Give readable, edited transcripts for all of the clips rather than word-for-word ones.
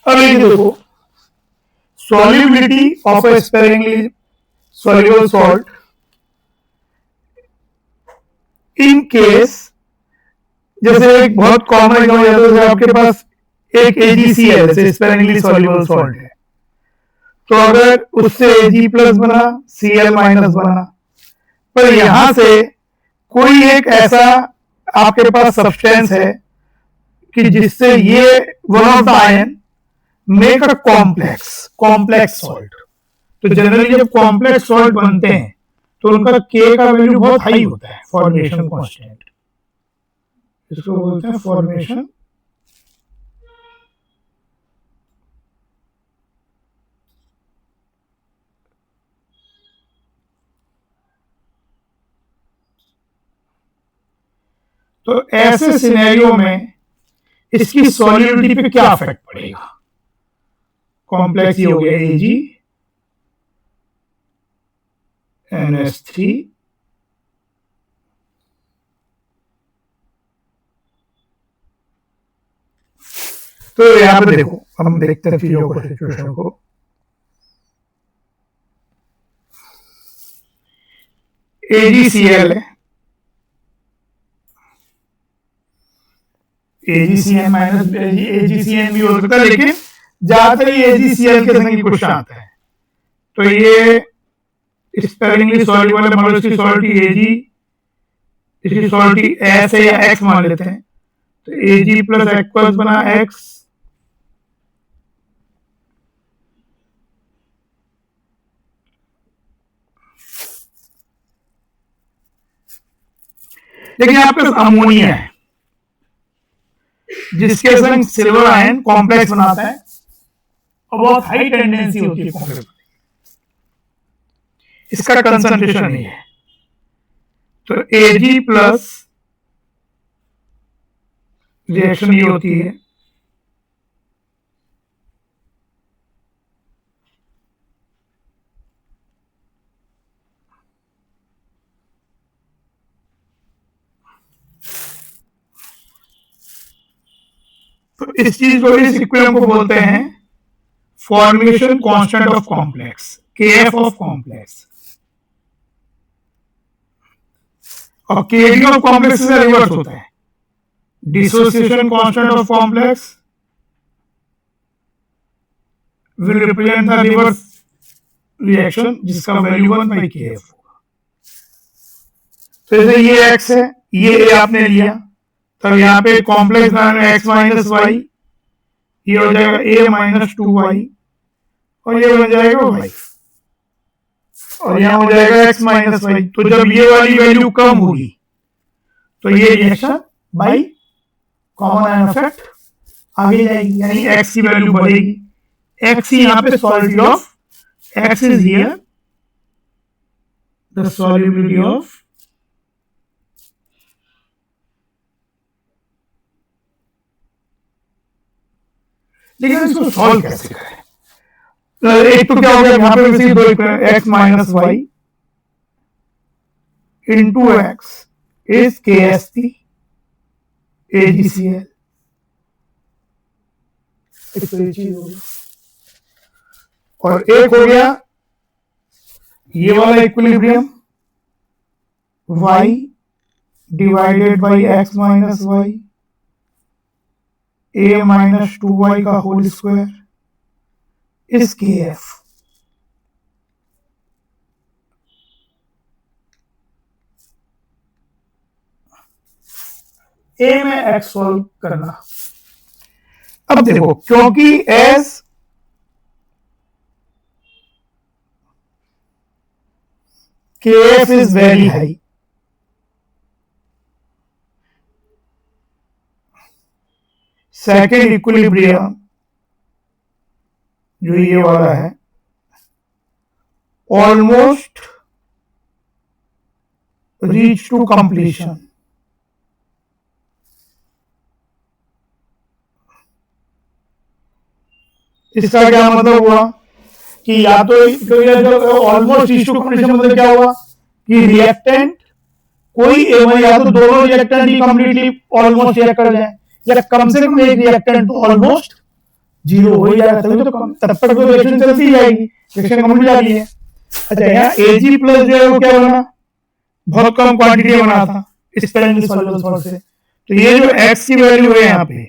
अब ये देखो, solubility of a sparingly soluble salt in case, जैसे एक बहुत कॉमन एग्जाम्पल है, आपके पास एक AgCl जैसे स्पेरिंगली सॉल्युबल सॉल्ट है, तो अगर उससे Ag प्लस बना, Cl माइनस बना, पर यहां से कोई एक ऐसा आपके पास सब्सटेंस है कि जिससे ये one of the ion make a complex salt. तो जनरली जब कॉम्प्लेक्स सॉल्ट बनते हैं तो उनका K का वैल्यू बहुत हाई होता है, फॉर्मेशन कांस्टेंट, इसको बोलते हैं फॉर्मेशन तो ऐसे सिनेरियो में इसकी सॉल्युबिलिटी पे क्या इफेक्ट पड़ेगा? कॉम्प्लेक्स ही हो गया Ag NH3 तो यहां पे देखो, हम देखते हैं चीजों को, सिचुएशन को। AgCl है, AgCN माइनस AgCN भी हो सकता है, लेकिन ज्यादातर ही AgCl के संग क्वेश्चन आता है। तो ये स्पेरिंगली सॉल्युबल है, मतलब इसकी सॉल्युबिलिटी Ag, इसकी सॉल्युबिलिटी S है या X मान लेते हैं, तो Ag प्लस एक्वस बना X, लेकिन आपके पास अमोनिया है जिसके संग सिल्वर आयन कॉम्प्लेक्स बनाता है और बहुत हाई टेंडेंसी होती है कॉम्प्लेक्स, इसका कंसंट्रेशन नहीं है, तो Ag प्लस रिएक्शन ये होती है तो इस चीज को, इस इक्विलिब्रियम को बोलते हैं formation constant of complex, Kf of complex. और Kd ऑफ कॉम्प्लेक्स से रिवर्स होता है, dissociation constant of complex will represent the reverse reaction जिसका वैल्यू 1/Kf होगा। तो जैसे ये X है, ये A आपने लिया, तब यहाँ पे कॉम्प्लेक्स बनाना X माइनस वाई, ये हो जाएगा A माइनस 2y, और ये बन जाएगा y, और यहाँ हो जाएगा X माइनस वाई। तो जब ये वाली वैल्यू कम होगी तो ये reaction by common ion effect आगे जाएगी, यानी X की वैल्यू बढ़ेगी। X यहाँ पे solubility of X is here the solubility of लेकिन इसको सॉल्व कैसे करें? एक तो क्या हो गया, यहाँ पे वैसे दो X minus y into X is KST AgCl, एक तो ये चीज हो गई, और एक हो गया ये वाला equilibrium y divided by X minus y A minus 2y का whole square is Kf। A में X सॉल्व करना। अब देखो, क्योंकि as Kf is very high, second equilibrium जो ये वाला है ऑलमोस्ट रीच टू कंप्लीशन, इसका क्या मतलब हुआ कि या तो ऑलमोस्ट रीच टू कंप्लीशन मतलब क्या हुआ कि रिएक्टेंट कोई या तो दोनों रिएक्टेंट ही कंप्लीटली ऑलमोस्ट रिएक्ट कर जाए, या कम से कम एक रिएक्टेंट तो ऑलमोस्ट जीरो हो ही जाएगा, तभी तो तब तक तो रिएक्शन चलती जाएगी, रिएक्शन कंप्लीट जा रही है। अच्छा, यहाँ Ag प्लस जो है वो क्या बना, बहुत कम क्वांटिटी बना था स्पेरेंटली सॉल्युबल सॉल्ट से, तो ये जो x की वैल्यू है यहाँ पे,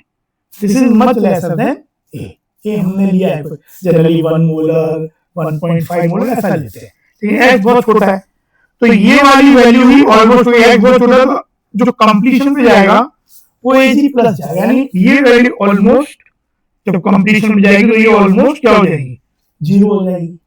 this is much lesser than A हमने लिया है जनरली 1 मोलर 1.5 मोलर ऐसा लेते हैं, लेकिन x बहुत छोटा है, तो ये वाली वैल्यू ही ऑलमोस्ट x बहुत छोटा है, तो जो कंप्लीशन पे जाएगा वो Ag प्लस जाएगा, यानी ये वैल्यू ऑलमोस्ट जब कंप्लीशन में जाएगी तो ये ऑलमोस्ट क्या हो जाएगी, जीरो हो जाएगी।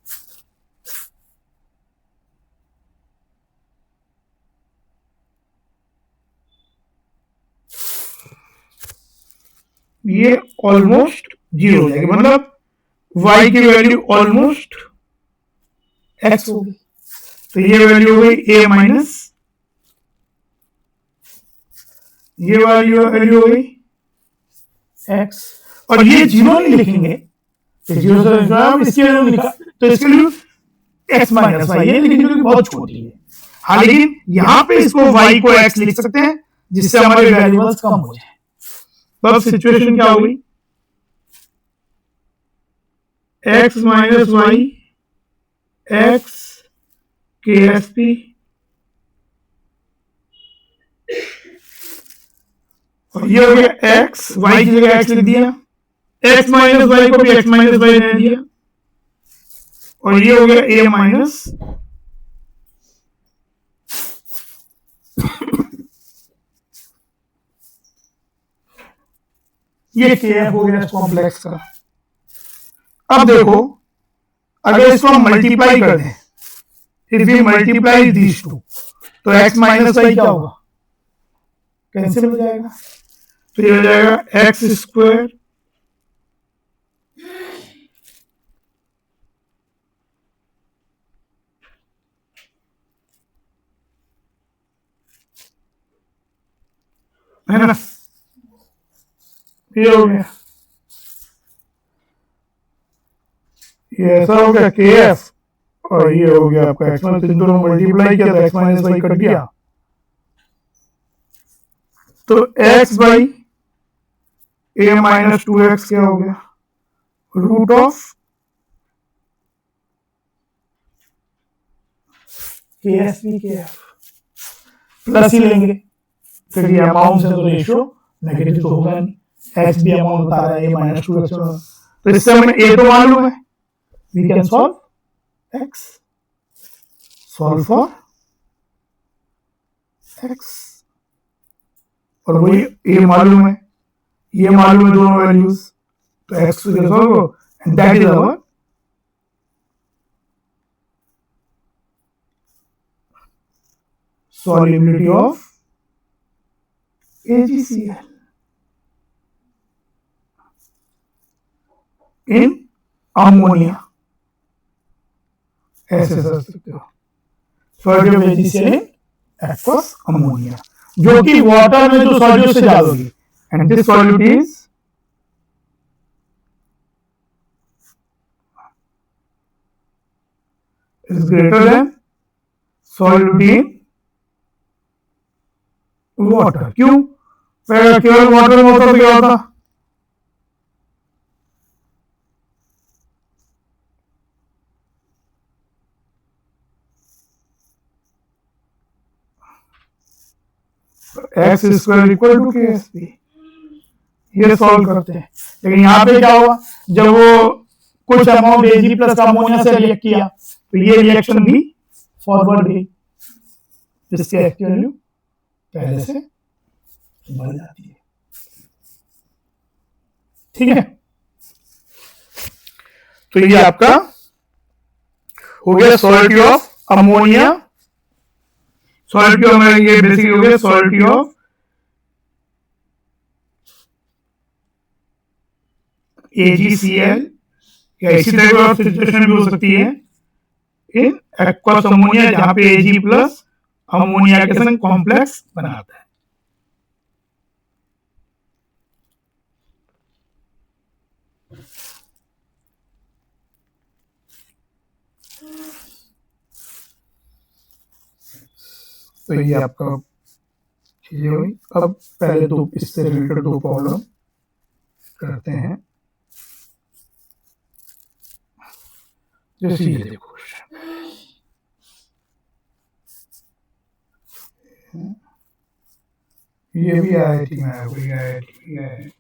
ये ऑलमोस्ट जीरो हो जाएगी, मतलब y की वैल्यू ऑलमोस्ट x होगी, तो ये वैल्यू हो गई a माइनस, ये वैल्यू हो गई x, और ये जीरो नहीं लिखेंगे, जीरो से इसकी वैल्यू लिखा तो इसके लिए x माइनस वाई है, लेकिन क्योंकि बहुत छोटी है, हाँ लेकिन यहाँ पे इसको y को x लिख सकते हैं जिससे हमारे वेरिएबल्स कम हो जाए। तब सिचुएशन क्या होगी, x माइनस वाई x के एफ पी, और ये हो गया x, y की जगह x लिख दिया, x माइनस वाई को भी x माइनस वाई रहने दिया, और ये हो गया a माइनस ये kf हो गया कॉम्प्लेक्स का। अब देखो अगर इसको हम मल्टीप्लाई कर दें, if we multiply these two, तो x माइनस वाई क्या होगा, कैंसिल हो जाएगा, तो ये हो जाएगा एक्स स्क्वायर है ना, ये हो गया, ये ऐसा हो गया के एफ, और ये हो गया आपका एक्स माइनस, इन दोनों मल्टीप्लाई किया तो एक्स माइनस वाई कट गया, तो x by A minus 2x क्या हो गया, रूट ऑफ के एस पी के एफ, प्लस ही लेंगे, फिर ये अमाउंट से तो रेशियो नेगेटिव तो होगा नहीं, एक्स भी अमाउंट बता रहा है ए माइनस 2x, तो इससे हमें ए तो मालूम है, we can solve x, solve for x, और वही ए मालूम है, ये मालूम है दोनों वैल्यूज, तो एक्स को सॉल्व करो and that is our solubility of AgCl in ammonia, ऐसे समझ सकते हो, solubility of AgCl in aqueous ammonia, जो कि वाटर में जो सॉल्यूट से ज्यादा होगी, and this solute is greater than solubility in water, क्यों, केवल वाटर में होता तो क्या होता, x square equal to K S P, ये सॉल्व करते हैं, लेकिन यहाँ पे क्या हुआ, जब वो कुछ अमाउंट एजी प्लस अमोनिया से रिएक्ट किया तो ये रिएक्शन भी फॉरवर्ड गई, जिसके एक्टिव वैल्यू पहले से बढ़ जाती है, ठीक है। तो ये आपका हो गया solubility of ammonia, solubility of, ये बेसिकली हो गया सॉल्युबिलिटी ऑफ AgCl, या इसी तरह की सिचुएशन भी हो सकती है इन एक्वस अमोनिया, जहां पे Ag प्लस अमोनिया के संग कॉम्प्लेक्स बनाता है। तो ये आपका चीजें हुई। अब पहले दो इससे रिलेटेड दो प्रॉब्लम करते हैं। जैसे ये देखो, ये भी IIT में है, कोई IIT में है,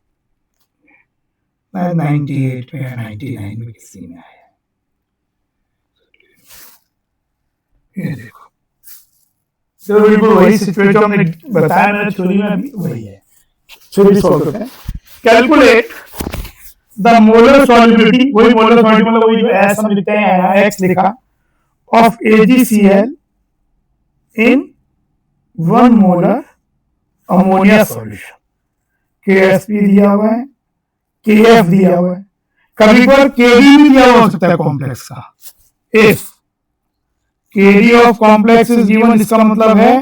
98 में या 99 में किसी में आया। ये देखो, तो बिल्कुल वही सिचुएशन हमने बताया, मैंने थ्योरी में भी वही है। थ्योरी सॉल्व करते हैं। कैलकुलेट द मोलर सॉल्युबिलिटी, वही मोलर सॉल्युबिलिटी मतलब वही जो एस हम लिखते हैं, एक्स लिखा, of AgCl in 1 molar ammonia solution. KSP दिया हुआ है, KF दिया हुआ है, कभी पर KD भी दिया हुआ हो सकता है कॉम्प्लेक्स का। If KD of complex is given, इसका मतलब है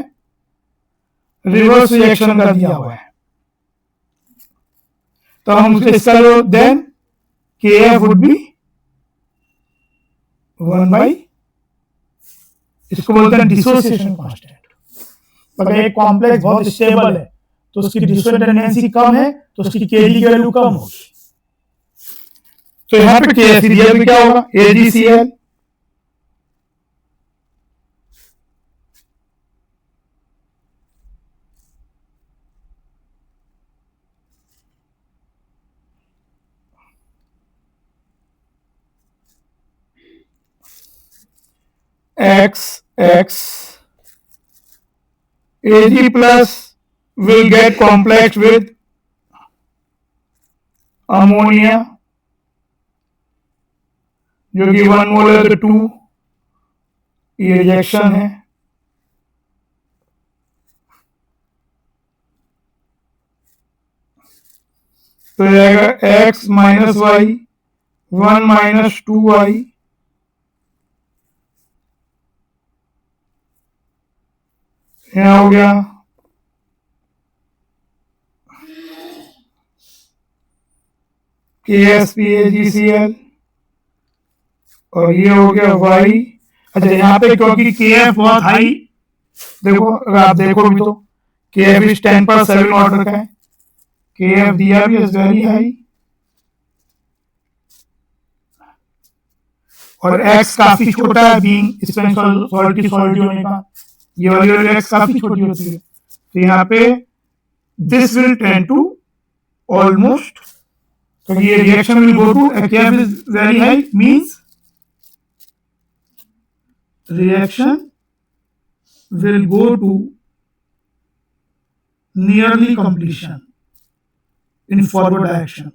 रिवर्स रिएक्शन का दिया हुआ है, तो हम इसका जो then KF would be 1 by, इसको बोलते हैं डिसोसिएशन कांस्टेंट। अगर एक कॉम्प्लेक्स बहुत स्टेबल है तो उसकी डिसोसिएशन टेंडेंसी कम है, तो उसकी KD की वैल्यू कम होगी। तो यहाँ पे KSP दिया तो क्या होगा, AgCl X Ag plus will get complex with ammonia, जो कि 1 मोलर तो 2, ये रिएक्शन है। तो जाएगा x minus Y 1 minus 2y, यहाँ हो गया KSP AgCl, और ये हो गया y। अच्छा, यहाँ पे क्योंकि KF बहुत हाई, देखो अगर आप देखो भी तो KF इज 10/7 ऑर्डर का है, KF दिया भी इज वेरी हाई, और x काफी छोटा है, बीइंग सॉल्ट की सॉलिड होने का, ये वाली x काफी छोटी होती है, तो यहाँ पे this will tend to almost, तो ये reaction will go to, KF is very high means reaction will go to nearly completion in forward direction.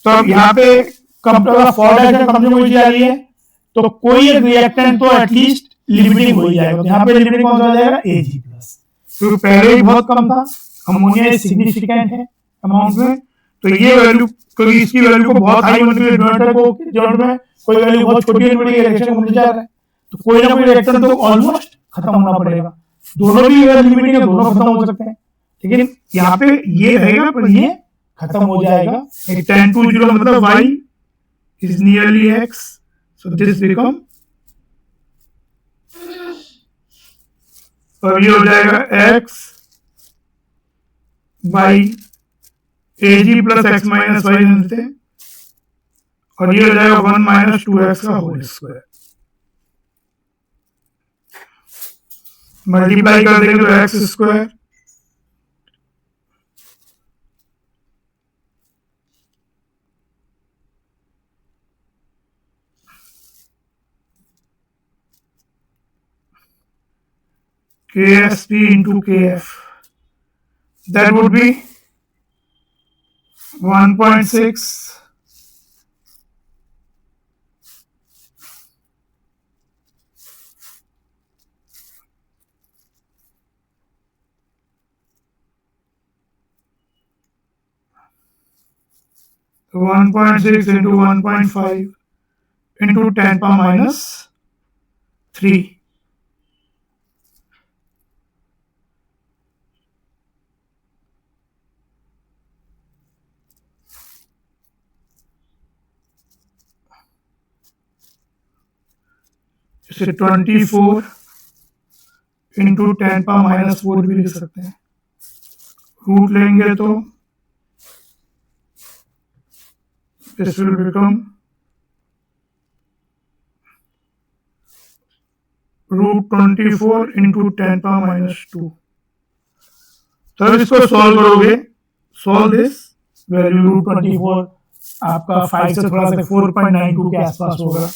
तो अब यहाँ पे फॉरवर्ड डायरेक्शन कम हो जा रही है, तो कोई एक रिएक्टेंट तो एटलीस्ट लिमिटिंग हो जाएगा। यहाँ पे लिमिटिंग कौन सा हो जाएगा, Ag प्लस, क्योंकि पहले ही बहुत कम था, अमोनिया सिग्निफिकेंट है अमाउंट में, तो ये वैल्यू, क्योंकि इसकी वैल्यू को बहुत हाई होने के लिए डोनेटर को जॉइंट में कोई वैल्यू बहुत छोटी होने के रिएक्शन को मिल जा रहा है, तो कोई ना कोई रिएक्शन तो ऑलमोस्ट खत्म होना पड़ेगा। दोनों भी लिमिटिंग है, दोनों खत्म हो सकते हैं, लेकिन यहाँ पे ये रहेगा, पर ये खत्म हो जाएगा। 10 to 0 मतलब y is nearly x, so this become, और ये हो जाएगा x by Ag plus x minus y जानते हैं, और ये हो जाएगा 1 माइनस 2x का होल स्क्वायर, मल्टीप्लाई कर देंगे तो x square, KSP into KF, that would be 1.6 1.6 into 1.5 into 10 power minus 3. So 24 into 10⁻⁻⁴ भी लिख सकते हैं। रूट लेंगे तो दिस विल बिकम √24 इंटू 10⁻⁻²। तो इसको सॉल्व करोगे, सॉल्व दिस वैल्यू √24 आपका 5 से थोड़ा सा 4.92 के आसपास होगा।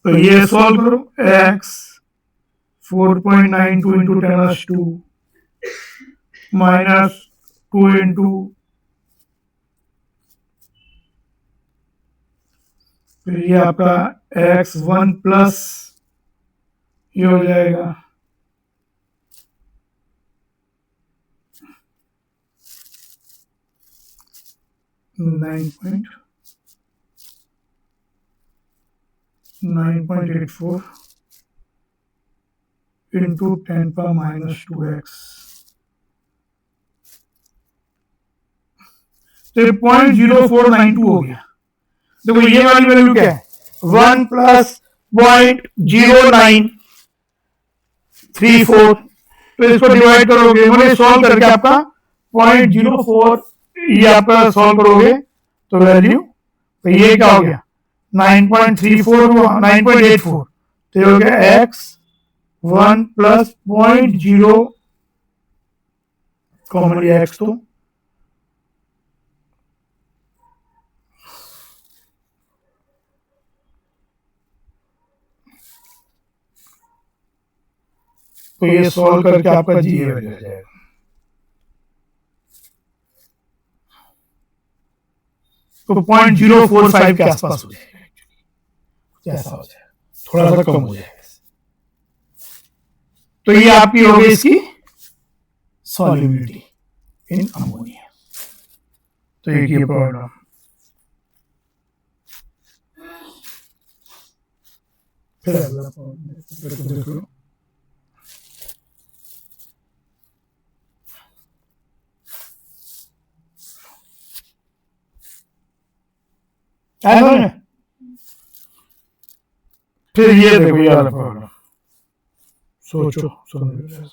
तो ये सॉल्व करो, x 4.92 इंटू 10⁻² माइनस 2 इंटू फिर ये आपका x1 प्लस ये हो जाएगा 9.84 इंटू 10⁻⁻²x। तो 0.0492 हो गया। देखो ये वाली वैल्यू क्या है, 1 प्लस 0.0934। तो इसको डिवाइड करोगे, मतलब सॉल्व करके आपका 0.04 ये आपका सॉल्व करोगे तो वैल्यू, तो ये क्या हो गया 9.34 हुआ, 9.84। तो ये हो गया x1 प्लस 0.0 कॉमन लिया x, तो ये सॉल्व करके आपका जी हो जाएगा। तो 0.045 के आसपास हो जाएगा, ऐसा हो जाएगा, थोड़ा सा कम हो जाएगा। तो ये आपकी हो गई इसकी सॉल्युबिलिटी इन अमोनिया। तो एक ये प्रॉब्लम। फिर अगला प्रॉब्लम देखो, फिर ये देखो ये वाला प्रॉब्लम, सोचो समझो।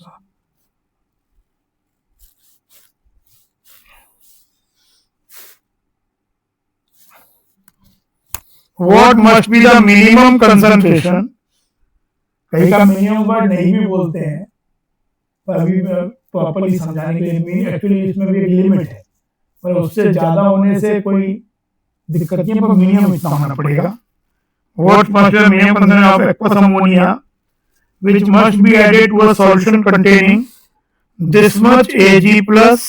What must be the minimum concentration? कहीं का मिनिमम वर्ड नहीं भी बोलते हैं, पर अभी प्रॉपर्ली समझाने के लिए एक्चुअली इसमें भी एक लिमिट है, पर उससे ज्यादा होने से कोई दिक्कत नहीं है, पर मिनिमम इतना होना पड़ेगा। What must be the minimum concentration of aqueous ammonia which must be added to a solution containing this much Ag plus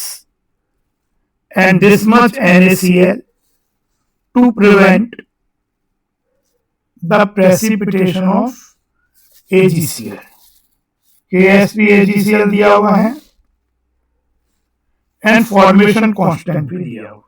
and this much NaCl to prevent the precipitation of AgCl। KSP AgCl दिया हुआ है and formation constant भी दिया हुआ।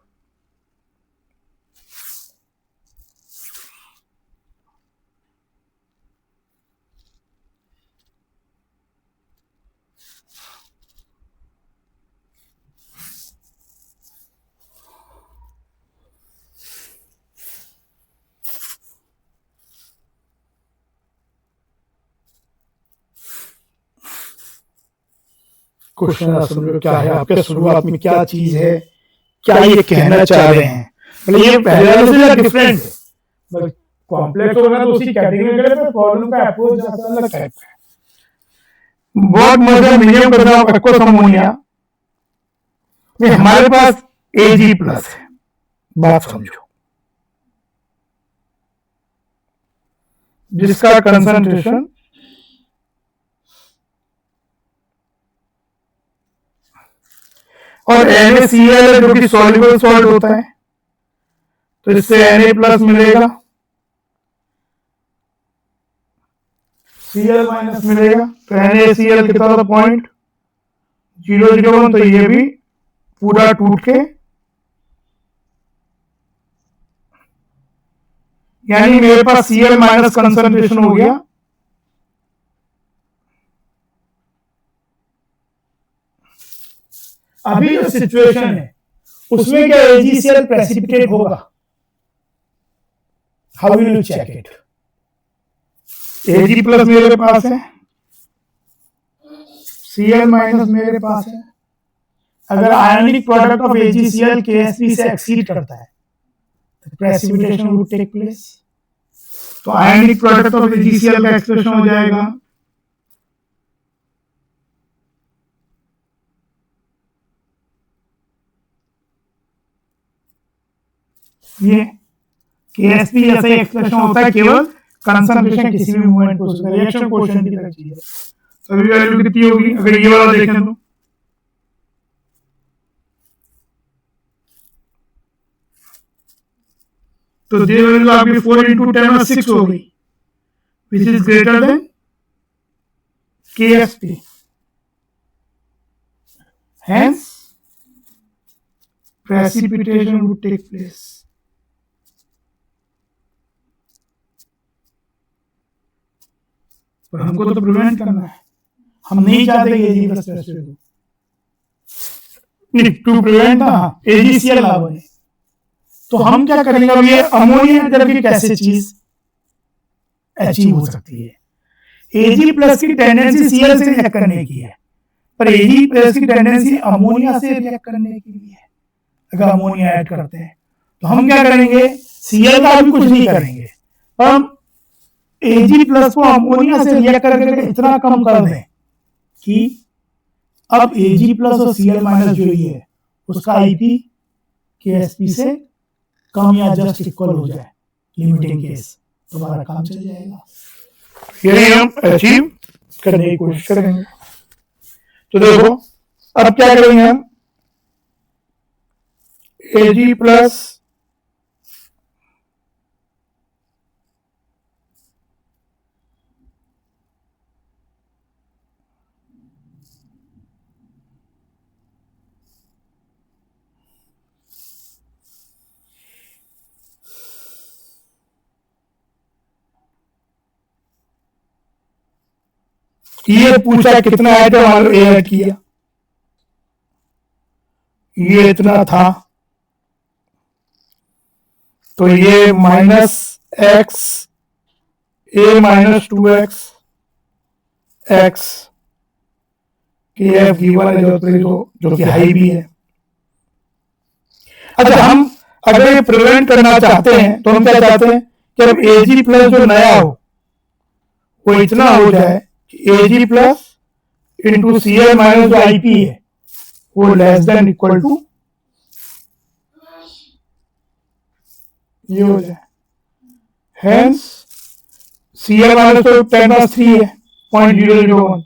Question समझो क्या है, आपके शुरुआत में क्या चीज है, क्या ये कहना चाह रहे हैं। मतलब ये पहले वाले से डिफरेंट है, बट कॉम्प्लेक्स होगा तो उसी कैटेगरी में पर प्रॉब्लम का अप्रोच अलग टाइप का है। बहुत मजा मिनिमम कर रहा हूं एक्वस अमोनिया में हमारे पास Ag प्लस है, बात समझो, जिसका कंसंट्रेशन और NaCl जो कि सॉल्युबल सॉल्ट होता है, तो इससे Na प्लस मिलेगा, Cl माइनस मिलेगा, तो NaCl कितना था 0.001। तो ये भी पूरा टूट के, यानी मेरे पास Cl माइनस कंसंट्रेशन हो गया अभी जो सिचुएशन है उसमें क्या AgCl प्रेसिपिटेट होगा, how will you check it? Ag plus मेरे पास है, Cl माइनस मेरे पास है। अगर ionic product of AgCl KSP से एक्सीड करता है तो प्रेसिपिटेशन वुड टेक प्लेस। तो आयनिक प्रोडक्ट ऑफ AgCl का एक्सप्रेशन हो जाएगा ये KSP ऐसा ही एक्सप्रेशन होता है, केवल कंसंट्रेशन किसी भी मूवमेंट को रिएक्शन कोएफिशिएंट की तरह चीज है। तो अभी वैल्यू कितनी होगी अगर ये वाला देखें तो ये वैल्यू आपकी 4 × 10 और 6 हो गई, which is greater than KSP। Hence precipitation would take place। पर हमको तो प्रिवेंट करना है, हम नहीं चाहते कि Ag प्लस प्रेसिपिटेट हो। टू प्रिवेंट ना AgCl ना बने, तो हम क्या करेंगे? अब ये अमोनिया करके कैसे चीज अचीव हो सकती है? Ag प्लस की टेंडेंसी Cl से रिएक्ट करने की है, पर Ag प्लस की टेंडेंसी अमोनिया से रिएक्ट करने की भी है। अगर अमोनिया ऐड करते हैं तो हम क्या करेंगे? Cl का भी कुछ नहीं करेंगे, हम Ag प्लस को अमोनिया से रिएक्ट करके इतना कम कर दें कि अब Ag प्लस और Cl माइनस जो ही है उसका IP KSP से कम या जस्ट इक्वल हो जाए, लिमिटिंग केस, तो हमारा काम चल जाएगा। यही हम अचीव करने की कोशिश करेंगे। तो देखो अब क्या करेंगे हम? Ag प्लस ये पूछा कितना आइटम आलू ऐड किया, ये इतना था, तो ये -x a - 2x x KF given है जो कि हाई भी है। अच्छा, हम अगर ये प्रिवेंट करना चाहते हैं तो हम क्या चाहते हैं कि अब Ag प्लस जो नया हो वो इतना हो जाए कि Ag plus into Cl minus जो IP है वो लेस देन इक्वल टू ये हो जाए। हेंस Cl माइनस तो 10⁻³ है 0.001,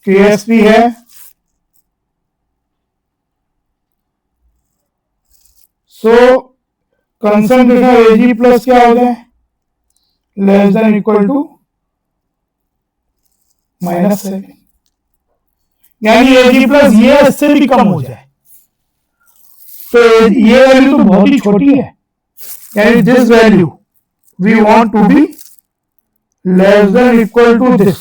KSP है सो कंसंट्रेशन Ag प्लस क्या हो जाए? लेस देन इक्वल टू -7, यानी Ag प्लस ये इससे भी कम हो जाए। तो ये वैल्यू तो बहुत ही छोटी है, यानी this value we want to be less than equal to this,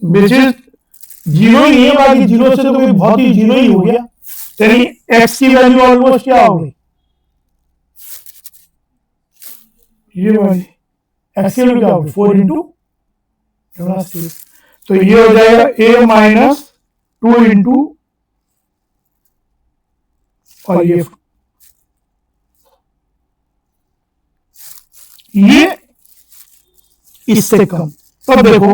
which is 0 ही है, बाकी 0 से तो कोई बहुत ही 0 ही हो गया, यानी x की वैल्यू ऑलमोस्ट क्या हो गई? ये वाली x की वैल्यू क्या होगी? 4 × तो ये हो जाएगा a - 2 इंटू और ये इससे कम। तब देखो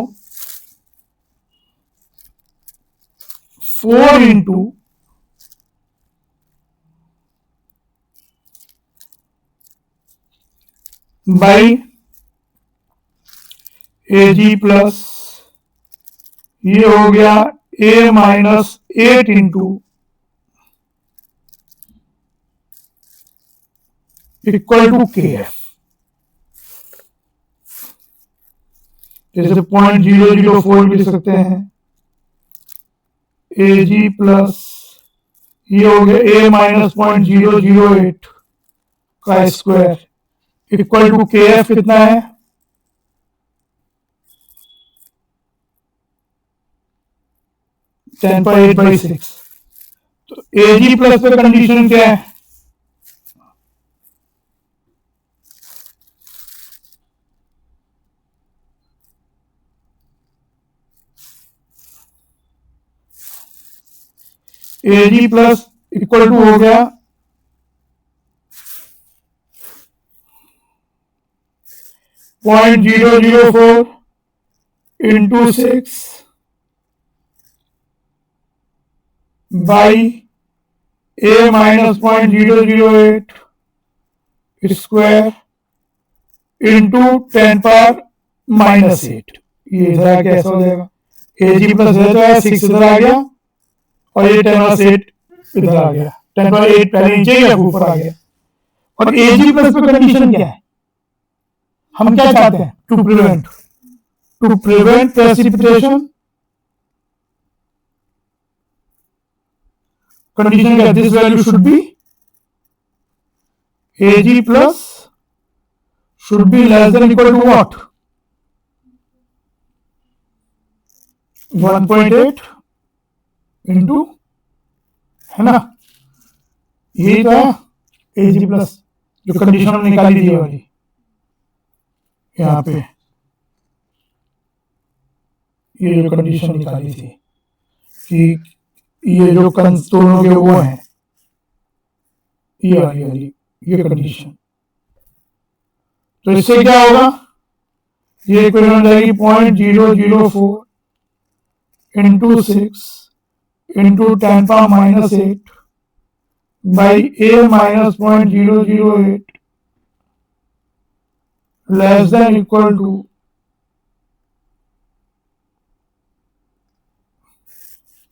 4 इंटू बाई Ag प्लस ये हो गया a - 8 into equal to KF, जैसे 0.004 लिख सकते हैं। Ag प्लस ये हो गया a - 0.008 का स्क्वायर इक्वल टू KF कितना है? 10⁻⁸। तो Ag प्लस पे कंडीशन क्या है? Ag प्लस इक्वल टू हो गया 0.004 into 6 by a minus 0.008 square into 10 power minus 8। ये इधर कैसा हो जाएगा? Ag प्लस है 6 इधर आ गया और ये 10 प्लस 8 इधर आ गया। 10 प्लस 8 पहले नीचे या ऊपर आ गया। और Ag प्लस पे कंडीशन क्या है? हम क्या चाहते हैं? To prevent precipitation. कंडीशन क्या? This value should be Ag plus should be less than equal to what? 1.8 into, है ना, यही तो है Ag प्लस जो कंडीशन हमने निकाली थी वाली यहाँ पे, ये जो कंडीशन निकाली थी कि ये जो दोनों के वो हैं, ये वाली ये कंडीशन, तो इससे क्या होगा? ये इक्विवेलेंट जाएगी 0.004 into 6 into 10 power minus 8 by a minus 0.008 less than equal to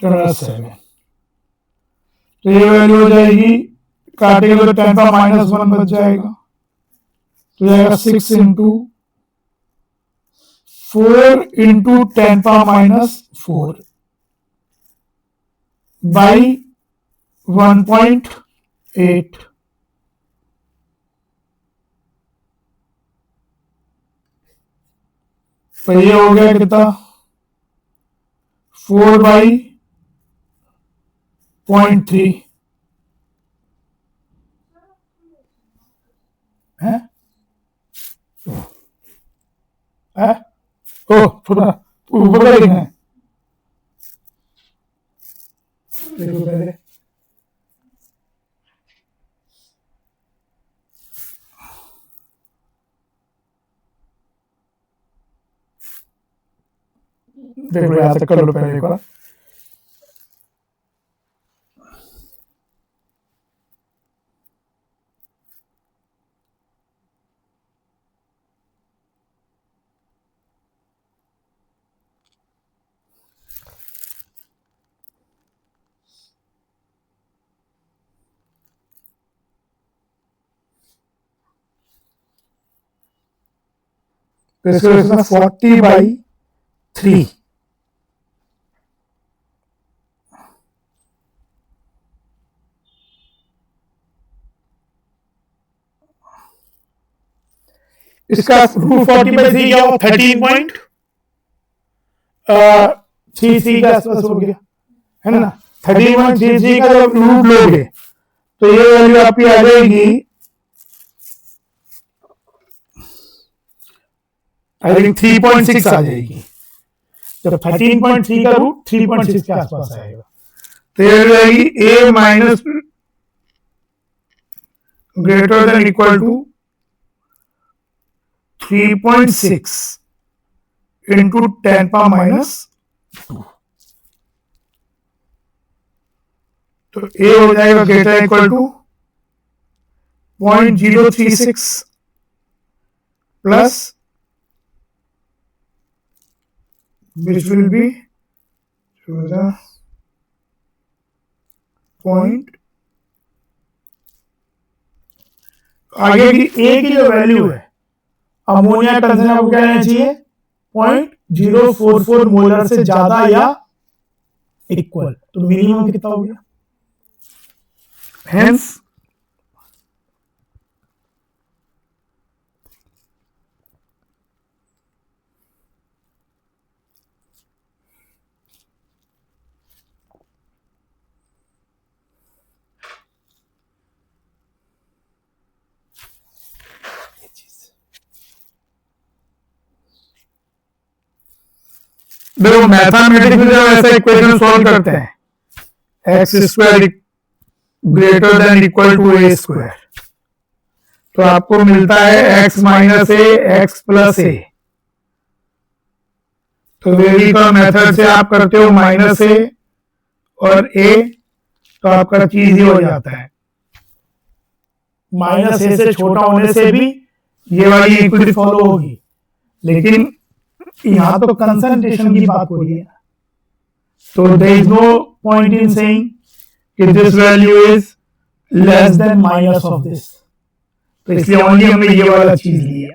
7। तो ये वैल्यू हो जाएगी, काटेंगे तो 10 पावर माइनस 1 बच जाएगा, तो जाएगा 6 into 4 into 10 power minus 4 by 1.8। तो ये हो गया कितना? 4 बाई 0.3 है, ओ थोड़ा ऊपर का देखना है, देखो पहले। देखो यहां तक कर लो पहले एक बार। तो इसको लिखना 40/3। इसका रूट 40/3 क्या हुआ? 13.33 के आसपास हो गया, है ना। 13.33 का जब रूट लोगे तो ये वैल्यू आपकी आ जाएगी, आई थिंक 3.6 आ जाएगी। जब 13.3 का रूट 3.6 के आसपास आएगा तो ये हो जाएगी a minus greater than equal to 3.6 into 10 power minus 2। तो a हो जाएगा greater equal to 0.036 plus which will be point, आगे की ए की जो वैल्यू है अमोनिया कंसेंट्रेशन आपको क्या रहना चाहिए? 0.044 मोलर से ज्यादा या इक्वल। तो मिनिमम कितना हो गया? हेंस देखो मैथमेटिक्स में जब ऐसा इक्वेशन सॉल्व करते हैं x square greater than equal to A square, तो आपको मिलता है x minus A x plus A. तो वेरी का मेथड से आप करते हो माइनस ए और ए, तो आपका चीज ही हो जाता है। माइनस ए से छोटा होने से भी ये वाली इक्वेशन फॉलो होगी, लेकिन यहां तो कंसंट्रेशन की बात हो रही है, तो there is no point in saying कि this value is less than minus of this, तो इसलिए ओनली हमने ये वाला चीज लिया।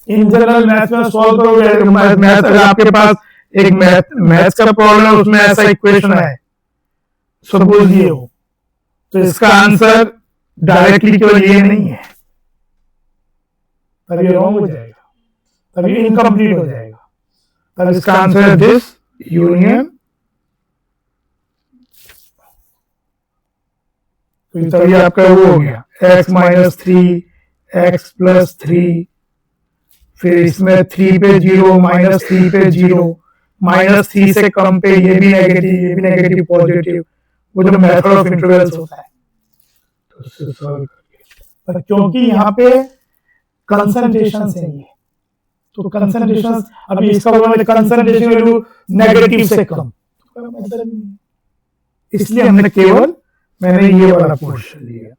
इन जनरल मैथ में सॉल्व करोगे, मैथ अगर आपके पास एक मैथ का प्रॉब्लम है उसमें ऐसा इक्वेशन है सपोज ये हो, तो इसका आंसर डायरेक्टली केवल ये नहीं है, तब ये रॉन्ग हो जाएगा, तब ये इनकम्प्लीट हो जाएगा, तब इसका आंसर है दिस यूनियन, तो तभी आपका वो हो गया x माइनस 3 x प्लस 3, फिर इसमें 3 पे 0 माइनस 3 पे 0, माइनस 3 से कम पे ये भी नेगेटिव पॉजिटिव, वो जो मेथड ऑफ इंटरवल्स होता है। पर क्योंकि यहाँ पे कंसंट्रेशन से ही है, तो कंसंट्रेशन अभी इसका कंसंट्रेशन वैल्यू नेगेटिव से कम, इसलिए हमने केवल मैंने ये वाला पोर्शन लिया।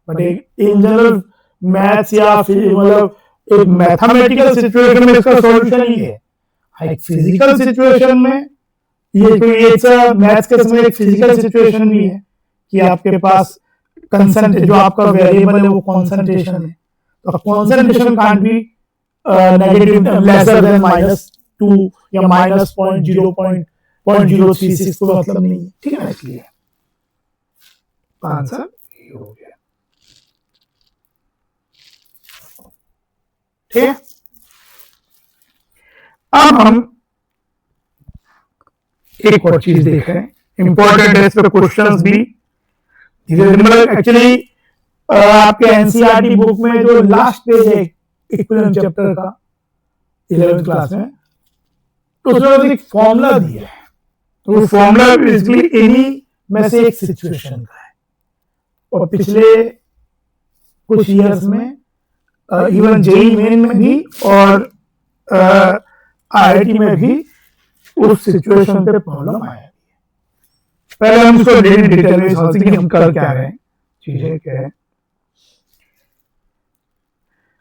बट इन जनरल मैथ्स या फिर मतलब एक मैथमेटिकल सिचुएशन में इसका सॉल्यूशन ही है। एक फिजिकल सिचुएशन में ये मैथ्स के समय एक फिजिकल सिचुएशन भी है कि आपके पास कंसंट्रेशन जो आपका वेरिएबल है वो कंसंट्रेशन है, तो concentration can't be negative lesser than -2 या -0.036 तो मतलब नहीं है, ठीक है ना, इसलिए आंसर ये हो गया। ठीक है, अब हम एक और चीज देख रहे हैं, इंपॉर्टेंट है, इस पर क्वेश्चंस भी मतलब एक्चुअली आपके एनसीईआरटी बुक में जो लास्ट पेज है इक्विवेलेंट चैप्टर का 11th क्लास में, तो उसमें एक फॉर्मूला दिया है, तो वो फॉर्मूला बेसिकली इन्हीं में से एक सिचुएशन का है, और पिछले कुछ ईयर्स में इवन जेईई मेन में भी और आईआईटी में भी उस सिचुएशन पे प्रॉब्लम आया। पहले हम इसको डिटेल में समझते हैं कि हम कर क्या रहे हैं, चीजें क्या है।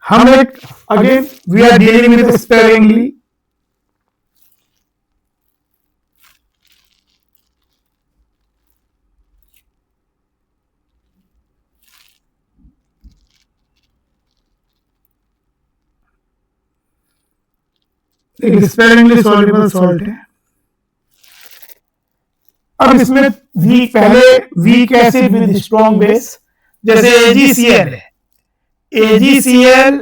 हम एक again we are dealing with sparingly, एक स्पेरिंगली सॉल्युबल सॉल्ट है। अब इसमें पहले weak acid with strong base, जैसे AgCl है, AgCl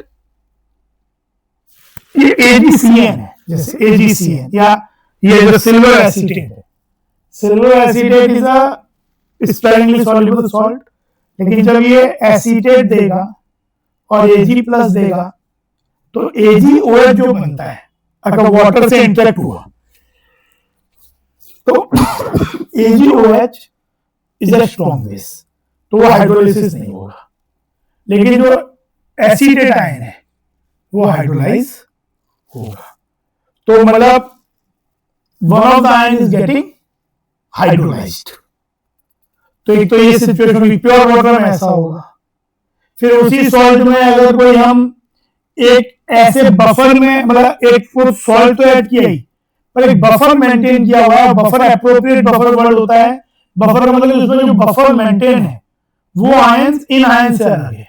ये AgCN है, जैसे AgCN या ये जो सिल्वर एसीटेट है, silver acetate is a sparingly soluble salt, लेकिन जब ये एसीटेट देगा और Ag प्लस देगा तो AgOH जो बनता है अगर वाटर से इंटरेक्ट हुआ तो AgOH is a strong base, तो वो हाइड्रोलाइसिस नहीं होगा, लेकिन जो एसीटेट आयन है वो हाइड्रोलाइज होगा। तो मतलब one of the ion is getting hydrolysed, तो एक तो ये सिचुएशन प्योर वाटर में ऐसा होगा। फिर उसी सॉल्ट में अगर कोई हम एक ऐसे बफर में मतलब एक फुट सॉल्ट तो ऐड किया ही, पर एक बफर मेंटेन किया हुआ है, बफर एप्रोप्रिएट बफर वर्ड होता है, बफर मतलब उसमें जो बफर मेंटेन है वो आयंस इन आयन से अलग है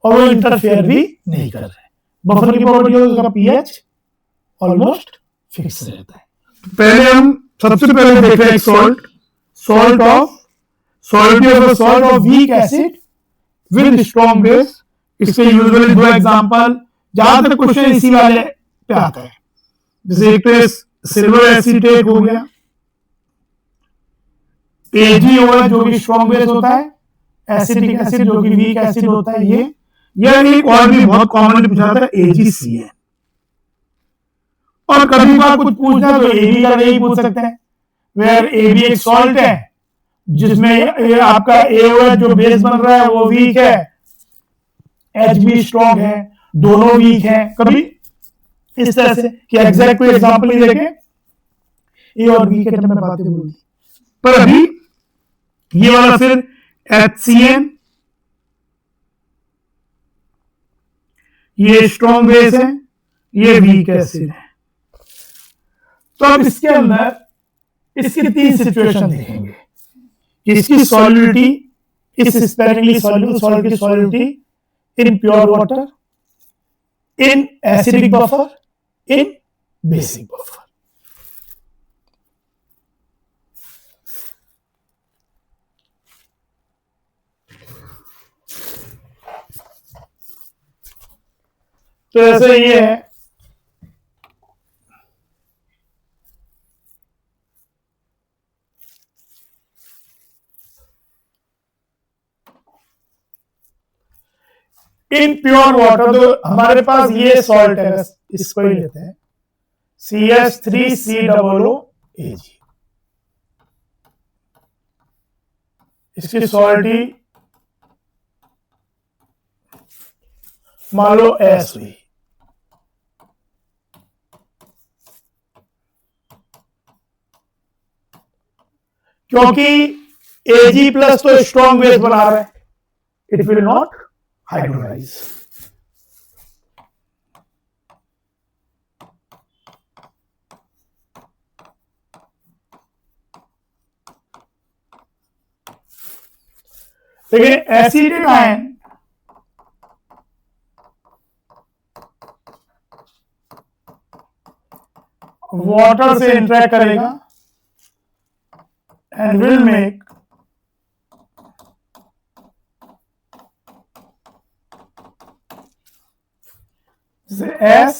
और वो इंटरफेयर भी नहीं कर रहे। बफर की प्रॉपर्टी है उसका पीएच ऑलमोस्ट फिक्स रहता है। तो पहले हम सबसे पहले देख रहे हैं salt of week acid with strong base. इसके यूजुअली दो एग्जांपल, जहां तक क्वेश्चन इसी वाले पे आता है, जैसे एक तो सिल्वर एसीटेट हो गया, AgOH जो कि स्ट्रॉन्ग बेस होता है, एसिटिक एसिड जो कि वीक एसिड होता है, ये एक और भी बहुत कॉमनली पूछा जाता है AgCN। और कभी बार कुछ पूछना तो एबी का नहीं पूछ सकते हैं, वेयर एबी एक सॉल्ट है जिसमें ये आपका AOH जो बेस बन रहा है वो वीक है, एच भी स्ट्रॉन्ग है, दोनों वीक हैं। कभी इस तरह से कि एग्जैक्ट कोई एग्जांपल नहीं देखे ए और बी के टर्म में बातें बोली, पर अभी ये वाला फिर HCN ये स्ट्रॉन्ग बेस है, ये वीक एसिड है। तो अब इसके अंदर इसकी 3 सिचुएशन देखेंगे कि इसकी सॉल्युडिटी, इस स्पेरिंगली सॉल्युबल सॉल्ट की solubility in pure water, in acidic buffer, in basic buffer. तो ऐसे ये है, इन प्योर वाटर तो हमारे पास ये सॉल्ट है, इसको ही लेते हैं CH3COOAG, इसकी सॉल्टी मान लो S हुई, क्योंकि Ag प्लस तो स्ट्रॉन्ग बेस बना रहा है, इट विल नॉट हाइड्रोलाइज। लेकिन एसिडिक आयन वाटर से इंटरेक्ट करेगा and will make S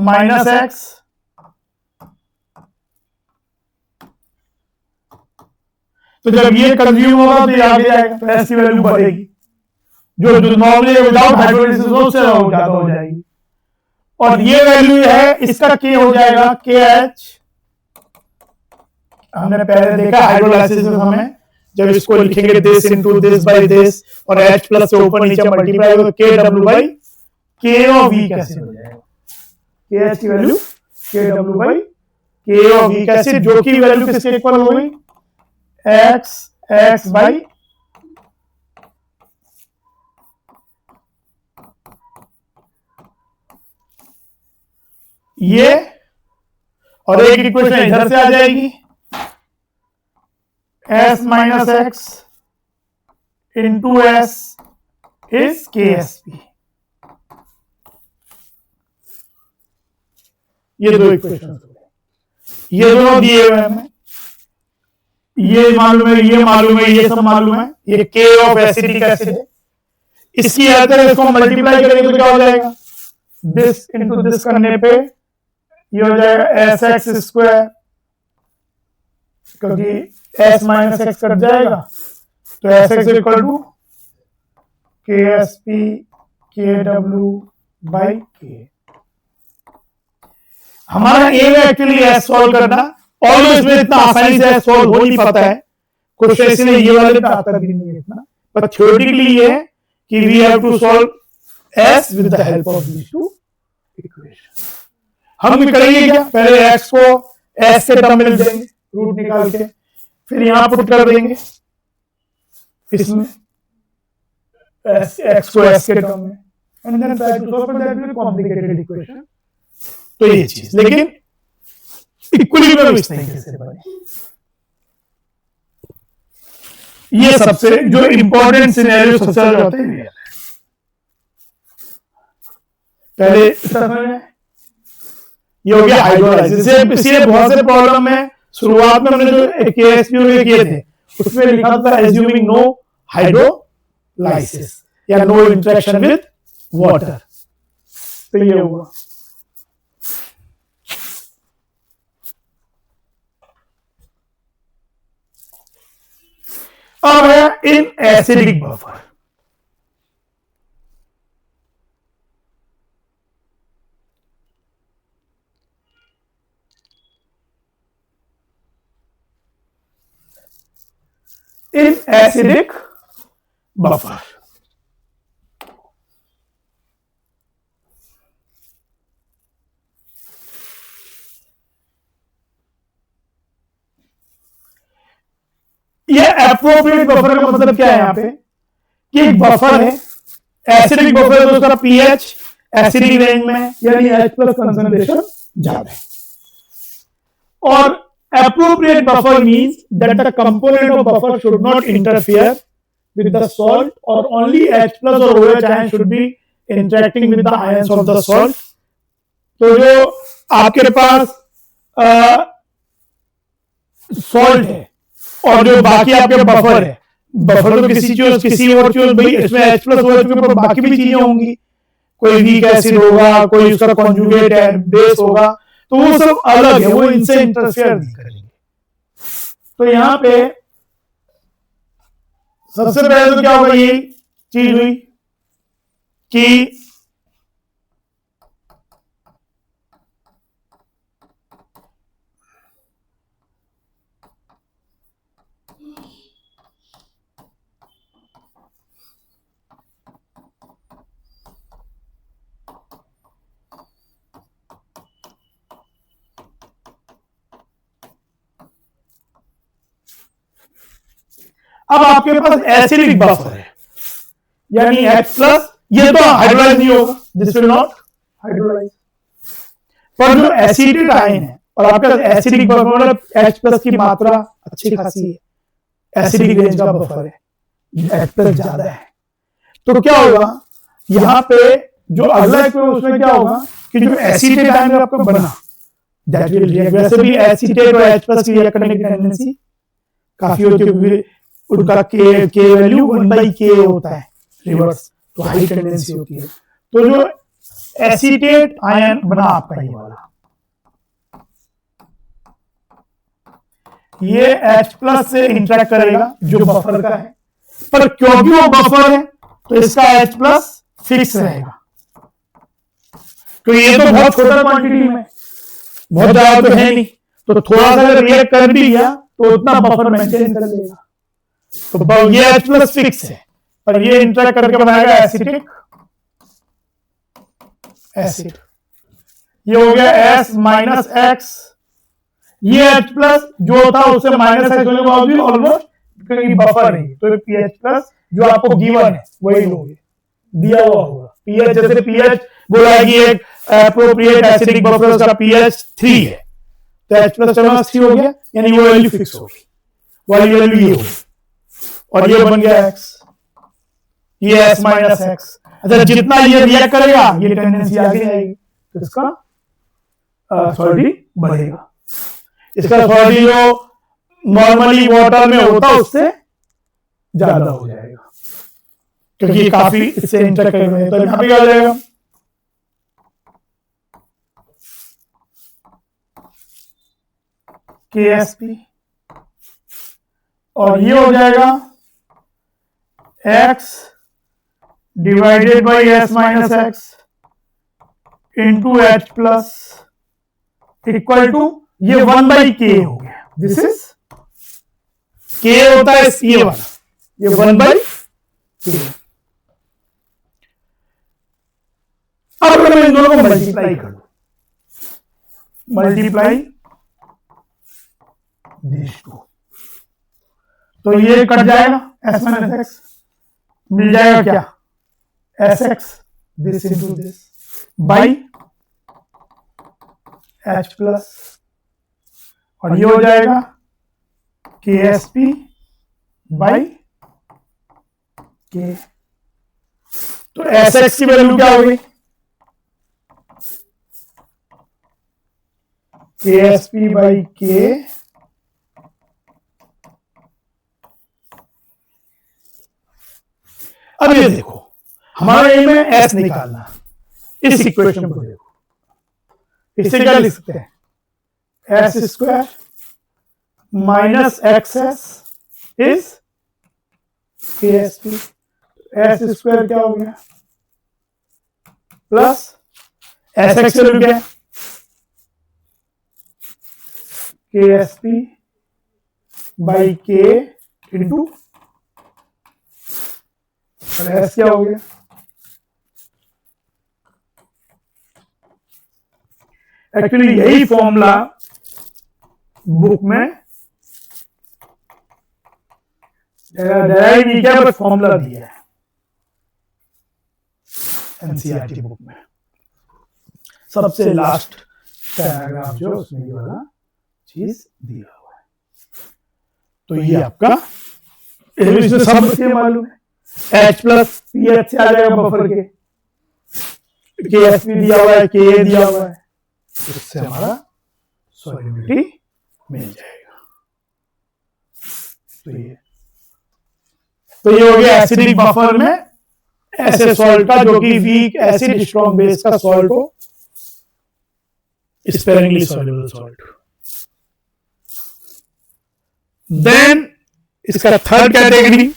minus X तो जब ये कंज्यूम होगा तो ये आगे जाएगा, तो S की वैल्यू बढ़ेगी, जो नॉर्मली विदाउट हाइड्रोलाइसिस उससे ज्यादा हो जाएगी, और ये वैल्यू है इसका K हो जाएगा KH। हमने पहले देखा हाइड्रोलाइसिस में हमें जब इसको लिखेंगे this into this by this और H प्लस से ऊपर नीचे मल्टीप्लाई होगा तो KW बाय K और V कैसे हो जाएगा, KH की वैल्यू KW बाय K और V कैसे, जो की वैल्यू किसके इक्वल हो गई X बाई ये, और एक इक्वेशन इधर से आ जाएगी S minus x into S is KSP। ये दो इक्वेशन, ये दोनों दिए हुए हैं, ये मालूम है, ये मालूम है, ये सब मालूम है, ये K ऑफ एसिडिक एसिड है, इसकी अगर इसको मल्टीप्लाई करेंगे तो क्या हो जाएगा, दिस इंटू दिस करने पे ये हो जाएगा SX स्क्वायर, क्योंकि S माइनस एक्स कट जाएगा तो SX equal to KSP KW by K। हमारा एम है एक्चुअली S सॉल्व करना, और इसमें इतना आसानी से S सॉल्व हो नहीं पाता है, कुछ ऐसे ये वाले पे आता भी नहीं है इतना, पर थ्योरेटिकली ये है कि we have to solve S with the help of these two equation. हम भी करेंगे क्या, पहले x को s के टर्म में लिख देंगे रूट निकाल के, फिर यहां पुट कर देंगे इसमें x को s के टर्म में, and then try to solve that very complicated equation. तो ये चीज, लेकिन इक्विलिब्रियम इस तरीके से बने, ये सबसे जो इंपॉर्टेंट सिनेरियो सबसे ज्यादा होते हैं। पहले ये हो गया हाइड्रोलाइसिस, इसलिए बहुत से प्रॉब्लम में शुरुआत में हमने जो KSP किए थे उसमें लिखा था एज्यूमिंग नो हाइड्रोलाइसिस या नो इंटरेक्शन विद वाटर, तो ये हुआ। अब है इन acidic buffer, in acidic buffer. ये एप्रोप्रिएट बफर का मतलब क्या है यहाँ पे कि एक बफर है, एसिडिक बफर है तो उसका पीएच एसिडिक रेंज में यानी H+ कंसंट्रेशन ज्यादा है। और appropriate buffer means that the component of buffer should not interfere with the salt or only H+ or OH ion should be interacting with the ions of the salt. तो जो आपके पास salt है और जो बाकी आपके बफर है, buffer तो किसी और चीज भाई इसमें H+ OH के ऊपर बाकी भी चीजें होंगी, कोई वीक एसिड होगा, कोई उसका कॉन्जुगेट है, बेस होगा, तो वो सब अलग है, वो इनसे इंटरफेयर नहीं करेंगे। तो यहां पे सबसे पहले तो क्या होगा, ये चीज हुई कि अब आपके पास एसिडिक बफर है यानी H+, ये तो हाइड्रोलाइज नहीं होगा, दिस विल नॉट हाइड्रोलाइज, पर जो एसिडेट आयन है और आपके पास एसिडिक बफर मतलब H+ की मात्रा अच्छी खासी है, एसिडिक रेंज का बफर है, H+ ज्यादा है, तो क्या होगा यहाँ पे जो अगला उसमें क्या होगा कि जो एसिडेट आयन आपको बना दैट विल रिएक्ट, वैसे भी एसिडेट और H+ की रिएक्ट करने की टेंडेंसी काफी होती है, उनका के वैल्यू 1/k होता है रिवर्स, तो हाई टेंडेंसी होती है। तो जो एसिटेट आयन बना आपका ये वाला, ये H+ से इंटरेक्ट करेगा जो बफर का है, पर क्योंकि वो बफर है तो इसका H+ फिक्स रहेगा, तो ये तो बहुत छोटा क्वांटिटी में, बहुत ज्यादा तो है नहीं, तो थोड़ा सा रिएक्ट कर भी गया तो उतना बफर मेंटेन कर लेगा, तो ये H+ फिक्स है, पर ये इंटरेक्ट करके बनाएगा एसिटिक एसिड, ये हो गया S-X, ये H+ जो था उससे -X होने के बाद भी ऑलमोस्ट बफर है, तो pH+ जो आपको गिवन है वही लोगे, दिया हुआ होगा pH, जैसे pH बोला कि एक एप्रोप्रिएट एसिडिक बफर का pH 3 है, तो H+ चला 3 हो गया, यानी वो वैल्यू फिक्स होगी, वाली वैल्यू ये होगी, और ये बन गया X, ये S-X। अच्छा, जितना ये रिएक्ट करेगा ये टेंडेंसी आगे आएगी, तो इसका सॉलिडिटी बढ़ेगा, इसका सॉलिडिटी जो नॉर्मली वाटर में होता है उससे ज्यादा हो जाएगा, क्योंकि ये काफी इससे इंटरेक्ट कर रहे हैं, तो यहां पे क्या हो जाएगा KSP, और ये हो जाएगा X divided by S-X into H+ equal to ये 1/k हो गया, दिस इज K होता है ये वाला, ये 1/k। अब अगर मैं इन दोनों को मल्टीप्लाई कर दूं, मल्टीप्लाई दिस टू, तो ये कट जाएगा S-X, मिल जाएगा क्या SX this into this by H+, और ये हो जाएगा KSP बाई K, तो SX की वैल्यू क्या होगी KSP बाई K, अब ये देखो हमारे एम में S निकालना, इस इक्वेशन को देखो, इससे क्या लिख सकते हैं S² minus XS is KSP, S² क्या हो गया प्लस SX वैल्यू क्या है KSP बाई K इंटू और एस क्या हो गया, एक्चुअली यही फॉर्मूला बुक में नहीं किया, बस फॉर्मूला दिया है एनसीईआरटी बुक में, सबसे लास्ट पैराग्राफ जो उसमें ये वाला चीज दिया हुआ है। तो ये आपका इसमें सब से मालूम है, H प्लस पीएच से आ जाएगा बफर के, KSP दिया हुआ है, Ka दिया हुआ है, इससे हमारा सॉल्युबिलिटी मिल जाएगा। तो ये हो गया एसिडिक बफर में ऐसे सॉल्ट का जो कि वीक एसिड स्ट्रॉन्ग बेस का सॉल्ट हो, स्पेरिंगली सॉल्युबल सॉल्ट। देन इसका थर्ड कैटेगरी,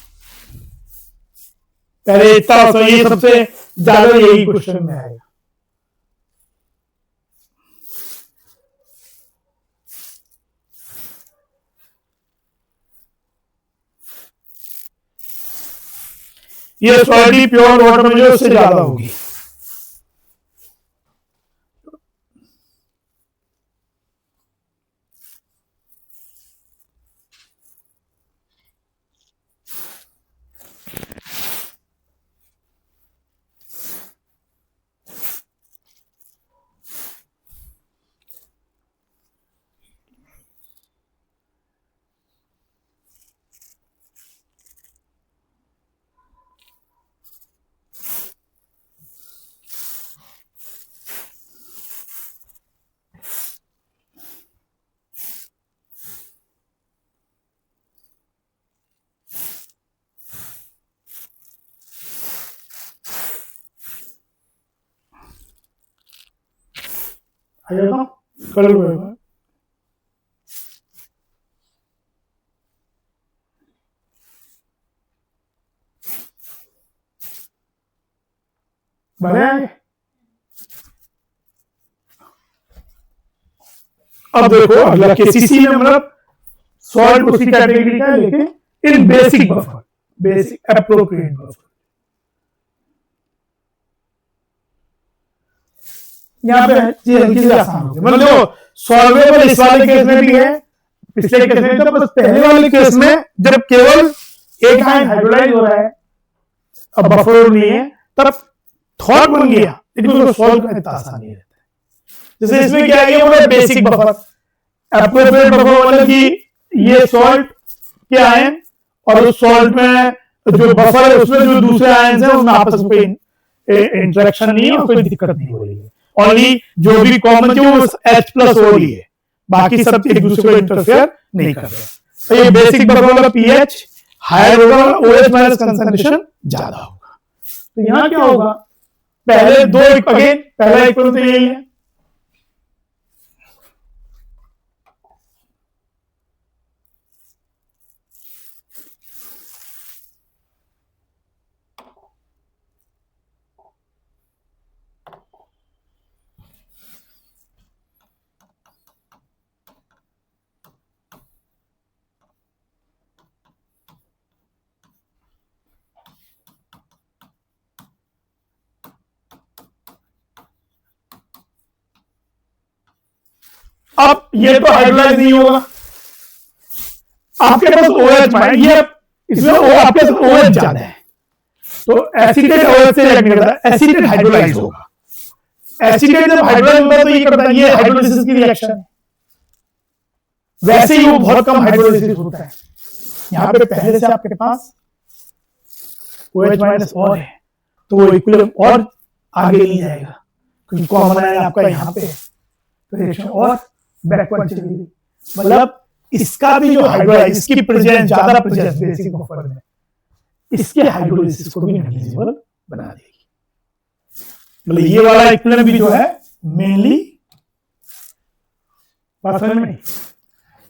पहले इतना, तो ये सबसे ज्यादा यही क्वेश्चन में आएगा। ये सॉलिडी प्योर वाटर में जो उससे ज्यादा होगी। कर बढ़िया। अब देखो अगला केसीसी में मतलब सॉल्ट उसी कैटेगरी का है, लेकिन in basic buffer, basic appropriate buffer. यहाँ पे चीज हल्की सी आसान होगी, मतलब जो सॉल्वेबल इस वाले केस में भी है, पिछले केस में तो बस पहले वाले केस में जब केवल एक आयन हाइड्रोलाइज हो रहा है, अब बफर नहीं है, तब थॉट बन गया, लेकिन उसको सॉल्व करना इतना आसान नहीं रहता है। जैसे इसमें क्या है, मतलब बेसिक बफर, एप्रोप्रिएट बफर मतलब कि ये सॉल्ट के आयन और उस सॉल्ट में जो बफर है उसमें जो दूसरे आयन है उनमें आपस में कोई इंटरेक्शन नहीं है और कोई दिक्कत नहीं हो रही है। ओनली जो भी कॉमन जो H प्लस हो रही है, बाकी सब एक दूसरे को इंटरफेयर नहीं कर रहे। तो ये बेसिक बफर का पीएच हायर होगा, OH माइनस कंसंट्रेशन ज्यादा होगा। तो यहां क्या होगा, पहले दो अगेन पहला इक्वेशन तो यही है, अब ये तो हाइड्रोलाइज नहीं होगा, आपके पास OH माइनस, ये इसमें आपके पास OH ज्यादा है, तो एसिटेट OH से रिएक्ट करता है, एसिटेट हाइड्रोलाइज होगा। एसिटेट जब हाइड्रोलाइज होता है तो ये करता है, ये हाइड्रोलिसिस की रिएक्शन है, वैसे ही वो बहुत कम हाइड्रोलिसिस होता है। यहां पे पहले से आपके पास OH माइनस और है, तो वो इक्विलिब्रियम और आगे नहीं जाएगा, क्योंकि कॉमन आयन आपका यहां पे, तो रिएक्शन और बैकवर्ड चली गई। मतलब इसका भी जो हाइड्रोलाइज, इसकी प्रेजेंस, ज्यादा प्रेजेंस बेसिक बफर में, इसके हाइड्रोलिसिस को भी नेग्लिजिबल बना देगी। मतलब ये वाला इक्विलिब्रियम भी जो है mainly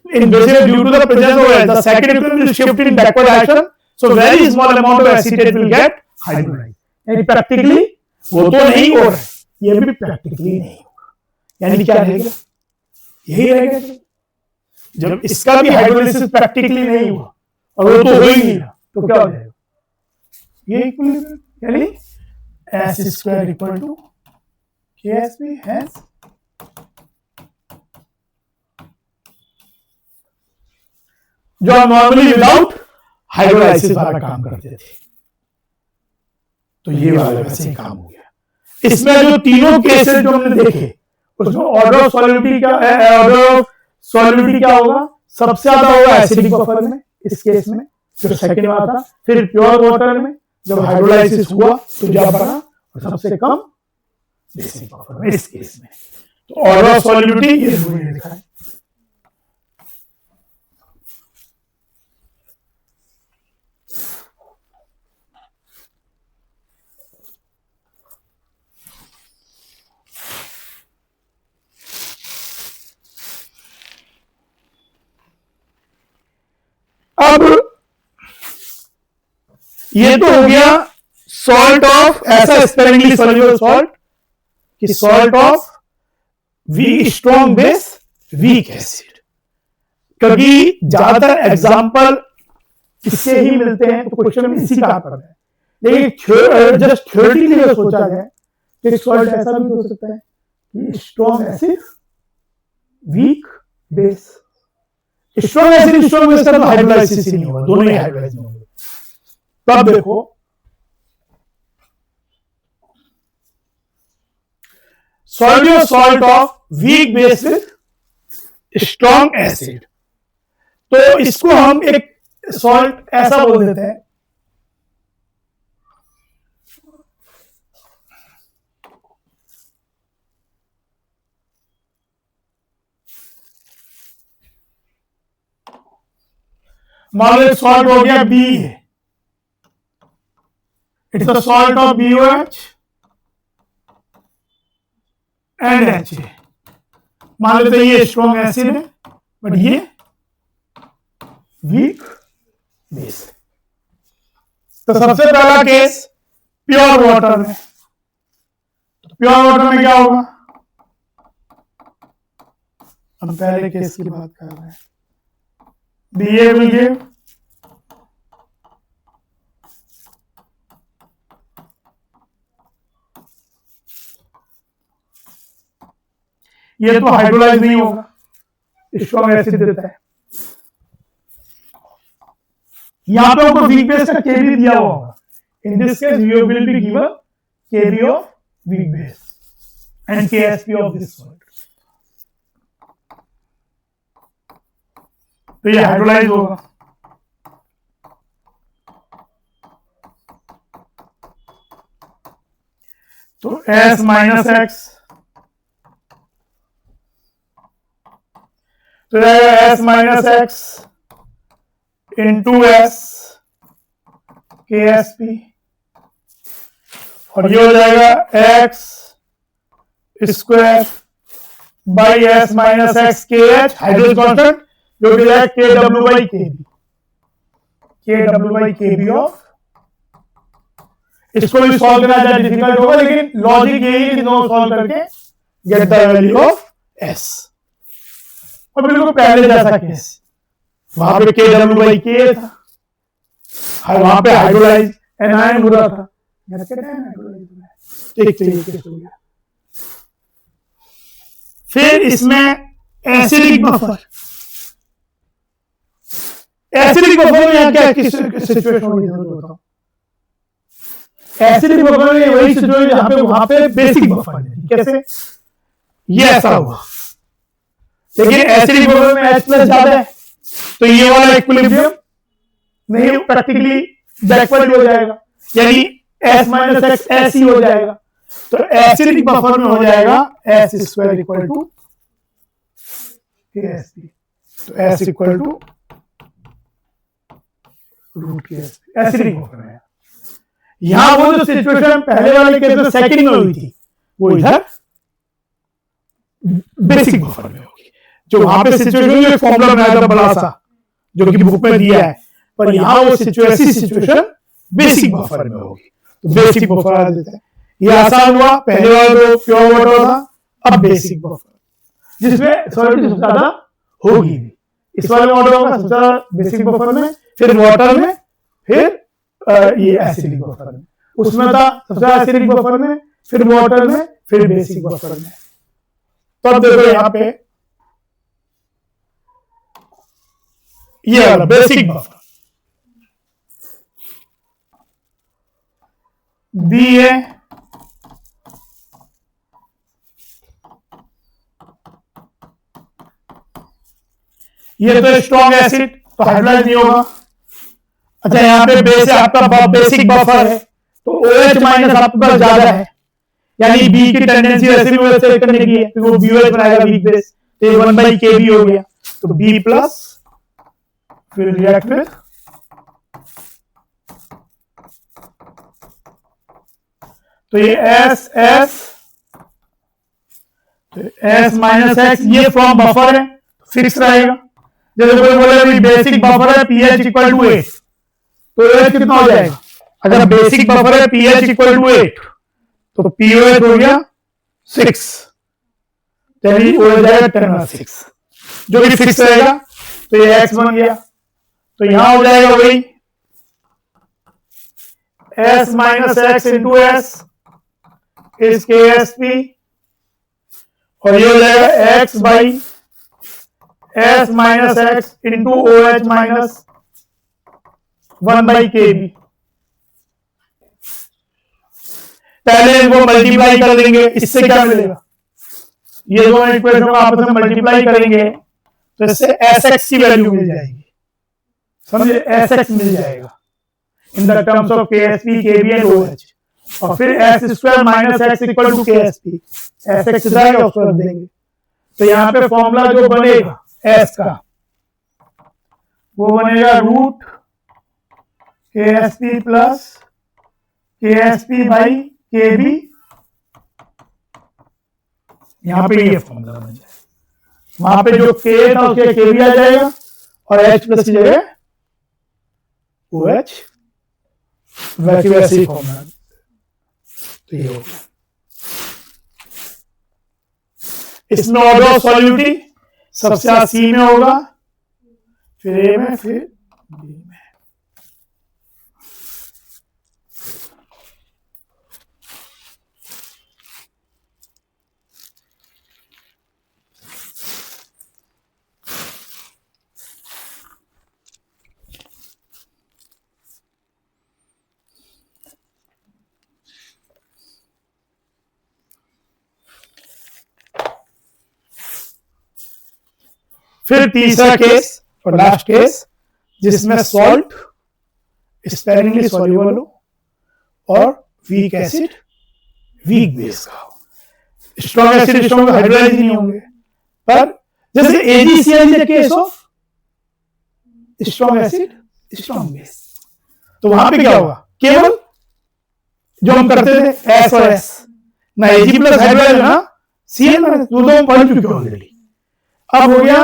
in basically due to the presence of the second equilibrium will shift in backward action, so very small amount of acetate will get hydrolyzed. यानी प्रैक्टिकली वो तो नहीं हो रहा है, ये भी प्रैक्टिकली नहीं होगा, यानी क्या रहेगा, यही रहेगा। जब इसका भी हाइड्रोलिसिस प्रैक्टिकली नहीं हुआ और वो तो हो ही नहीं रहा, तो क्या हो जाएगा, ये इक्विलिब्रियम, यानी S square equal to KSP है। जो हम नॉर्मली विदाउट हाइड्रोलाइसिस वाला काम करते थे, तो ये वाला वैसे ही काम हो गया। इसमें जो तीनों केसेस जो हमने देखे, उसमें ऑर्डर ऑफ सॉल्युबिलिटी क्या होगा, सबसे ज्यादा होगा एसिडिक बफर में इस केस में, जो सेकंड वाला था, फिर प्योर वाटर में जब हाइड्रोलाइसिस हुआ तो क्या बना, और सबसे कम बेसिक बफर में इस केस में। तो ऑर्डर ऑफ सॉल्युबिलिटी ये लिखा है। अब ये तो हो गया सॉल्ट ऑफ, ऐसा स्पेरिंगली सॉल्युबल सॉल्ट कि salt of weak strong base weak acid, क्योंकि ज्यादातर एग्जांपल इससे ही मिलते हैं, तो क्वेश्चन में इसी का आता है। लेकिन जस्ट थ्योरेटिकली अगर सोचा जाए तो एक सॉल्ट ऐसा भी हो सकता है कि strong acid weak base. Strong acid strong base का तो हाइड्रोलाइसिस ही नहीं होगा, दोनों ही हाइड्रोलाइज नहीं होंगे। तब देखो salt of weak base with strong acid, तो इसको हम एक सॉल्ट ऐसा बोल देते हैं, मान लो सॉल्ट हो गया B, it's the salt of BOH and HA। मान लेते ये स्ट्रॉन्ग एसिड है बट ये वीक बेस। तो सबसे पहला केस प्योर वाटर में, प्योर वाटर में क्या होगा, हम पहले केस की बात कर रहे हैं। BA will give ये तो हाइड्रोलाइज नहीं होगा, स्ट्रॉन्ग एसिड देता है। यहां पे ऊपर वीक बेस का केबी दिया हुआ होगा, in this case you will be given KB of weak base and KSP of this salt. तो ये हाइड्रोलाइज होगा। तो S माइनस एक्स, तो S minus x into S KSP, और ये हो जाएगा x square by S minus x KH, hydrogen constant जो कि है KW बाई KB ऑफ। इसको भी सॉल्व करना ज्यादा डिफिकल्ट होगा, लेकिन लॉजिक यही है कि दोनों सॉल्व करके get the value of S। और बिल्कुल पहले जैसा केस, वहां पे KW बाई K था, वहां पे हाइड्रोलाइज एनायन हो रहा था, ठीक तरीके से हो गया। फिर इसमें एसिडिक बफर, एसिडिक बफर में यहाँ क्या सिचुएशन होगी बताओ। एसिडिक बफर में वही सिचुएशन जहां पे वहां पे बेसिक बफर है, कैसे ये ऐसा हुआ, लेकिन एसिडिक बफर में H प्लस ज्यादा है, तो ये वाला इक्विलिब्रियम नहीं, प्रैक्टिकली बैकवर्ड हो जाएगा, यानी S माइनस एक्स S ही हो जाएगा। तो एसिडिक बफर में हो जाएगा S square equal to KSP, तो S equal to root KSP acidic buffer में। यहां वो जो सिचुएशन पहले वाले केस में सेकंड में हुई थी, वो इधर बेसिक बफर में होगी। जो वहां पे सिचुएशन जो फॉर्मूला बनाया था बड़ा सा, जो कि बुक में दिया है, पर यहां वो सिचुएशन बेसिक बफर में होगी, तो बेसिक बफर आ देता है। ये आसान हुआ, पहले वाला जो प्योर वाटर था, अब बेसिक बफर, जिसमें सॉल्युबिलिटी सबसे ज्यादा होगी। इस वाले में ऑर्डर होगा सबसे ज्यादा बेसिक बफर में, फिर वाटर में, फिर ये एसिडिक बफर में, उसमें था सबसे एसिडिक बफर में, फिर वाटर में, फिर बेसिक बफर में। तो अब देखो यहां पे ये वाला बेसिक बफर बी है, ये तो स्ट्रॉन्ग एसिड तो हाइड्रोलाइज नहीं होगा। अच्छा यहाँ पे बेस आपका बेसिक बफर है तो OH माइनस आपका ज्यादा है, यानी बी की टेंडेंसी वैसे भी OH से करने की है, तो वो BOH बनाएगा वीक बेस, तो ये 1/KB हो गया, तो B प्लस फिर रिएक्ट विद तो ये S माइनस एक्स, ये फ्रॉम बफर है फिक्स रहेगा। जैसे कोई बोले बेसिक बफर है pH इक्वल टू 8, तो OH कितना हो जाएगा? अगर बेसिक बफर है pH इक्वल टू 8 तो POH हो गया 6, यानी हो जाएगा 10/6, जो भी फिक्स रहेगा। तो ये X बन गया, तो यहां हो जाएगा वही S minus x into S इस KSP, और ये हो जाएगा X by S minus x into OH minus 1/KB। पहले इनको मल्टीप्लाई कर देंगे, इससे क्या मिलेगा? ये दोनों इक्वेशन को आपस में मल्टीप्लाई करेंगे तो इससे Sx की वैल्यू मिल जाएगी, समझे? Sx मिल जाएगा in the terms of KSP, KB and OH, और फिर S² minus x equal to KSP, Sx जाएगा उसको रख देंगे। तो यहाँ पे फॉर्मूला जो बनेगा S का वो बनेगा root KSP plus KSP by KB, यहां पे ये फॉर्मूला बन जाएगा। वहां पे जो K था उसके KB आ जाएगा और H प्लस की जगह OH, वैसे ही फॉर्मूला। तो ये हो गया। इसमें ऑर्डर ऑफ सॉल्यूबिलिटी सबसे C में होगा, फिर A में, फिर B में। फिर तीसरा केस और लास्ट केस जिसमें सॉल्ट स्पेरिंगली सॉल्युबल हो और वीक एसिड वीक बेस का हो। स्ट्रॉन्ग एसिड स्ट्रॉन्ग हाइड्रोलाइज नहीं होंगे, पर जैसे AgCl is the case of strong acid strong base, तो वहां पे क्या होगा? केवल जो हम करते थे S और S ना, Ag प्लस हाइड्रोलाइज ना Cl माइनस, दो पढ़ चुके ऑलरेडी। अब हो गया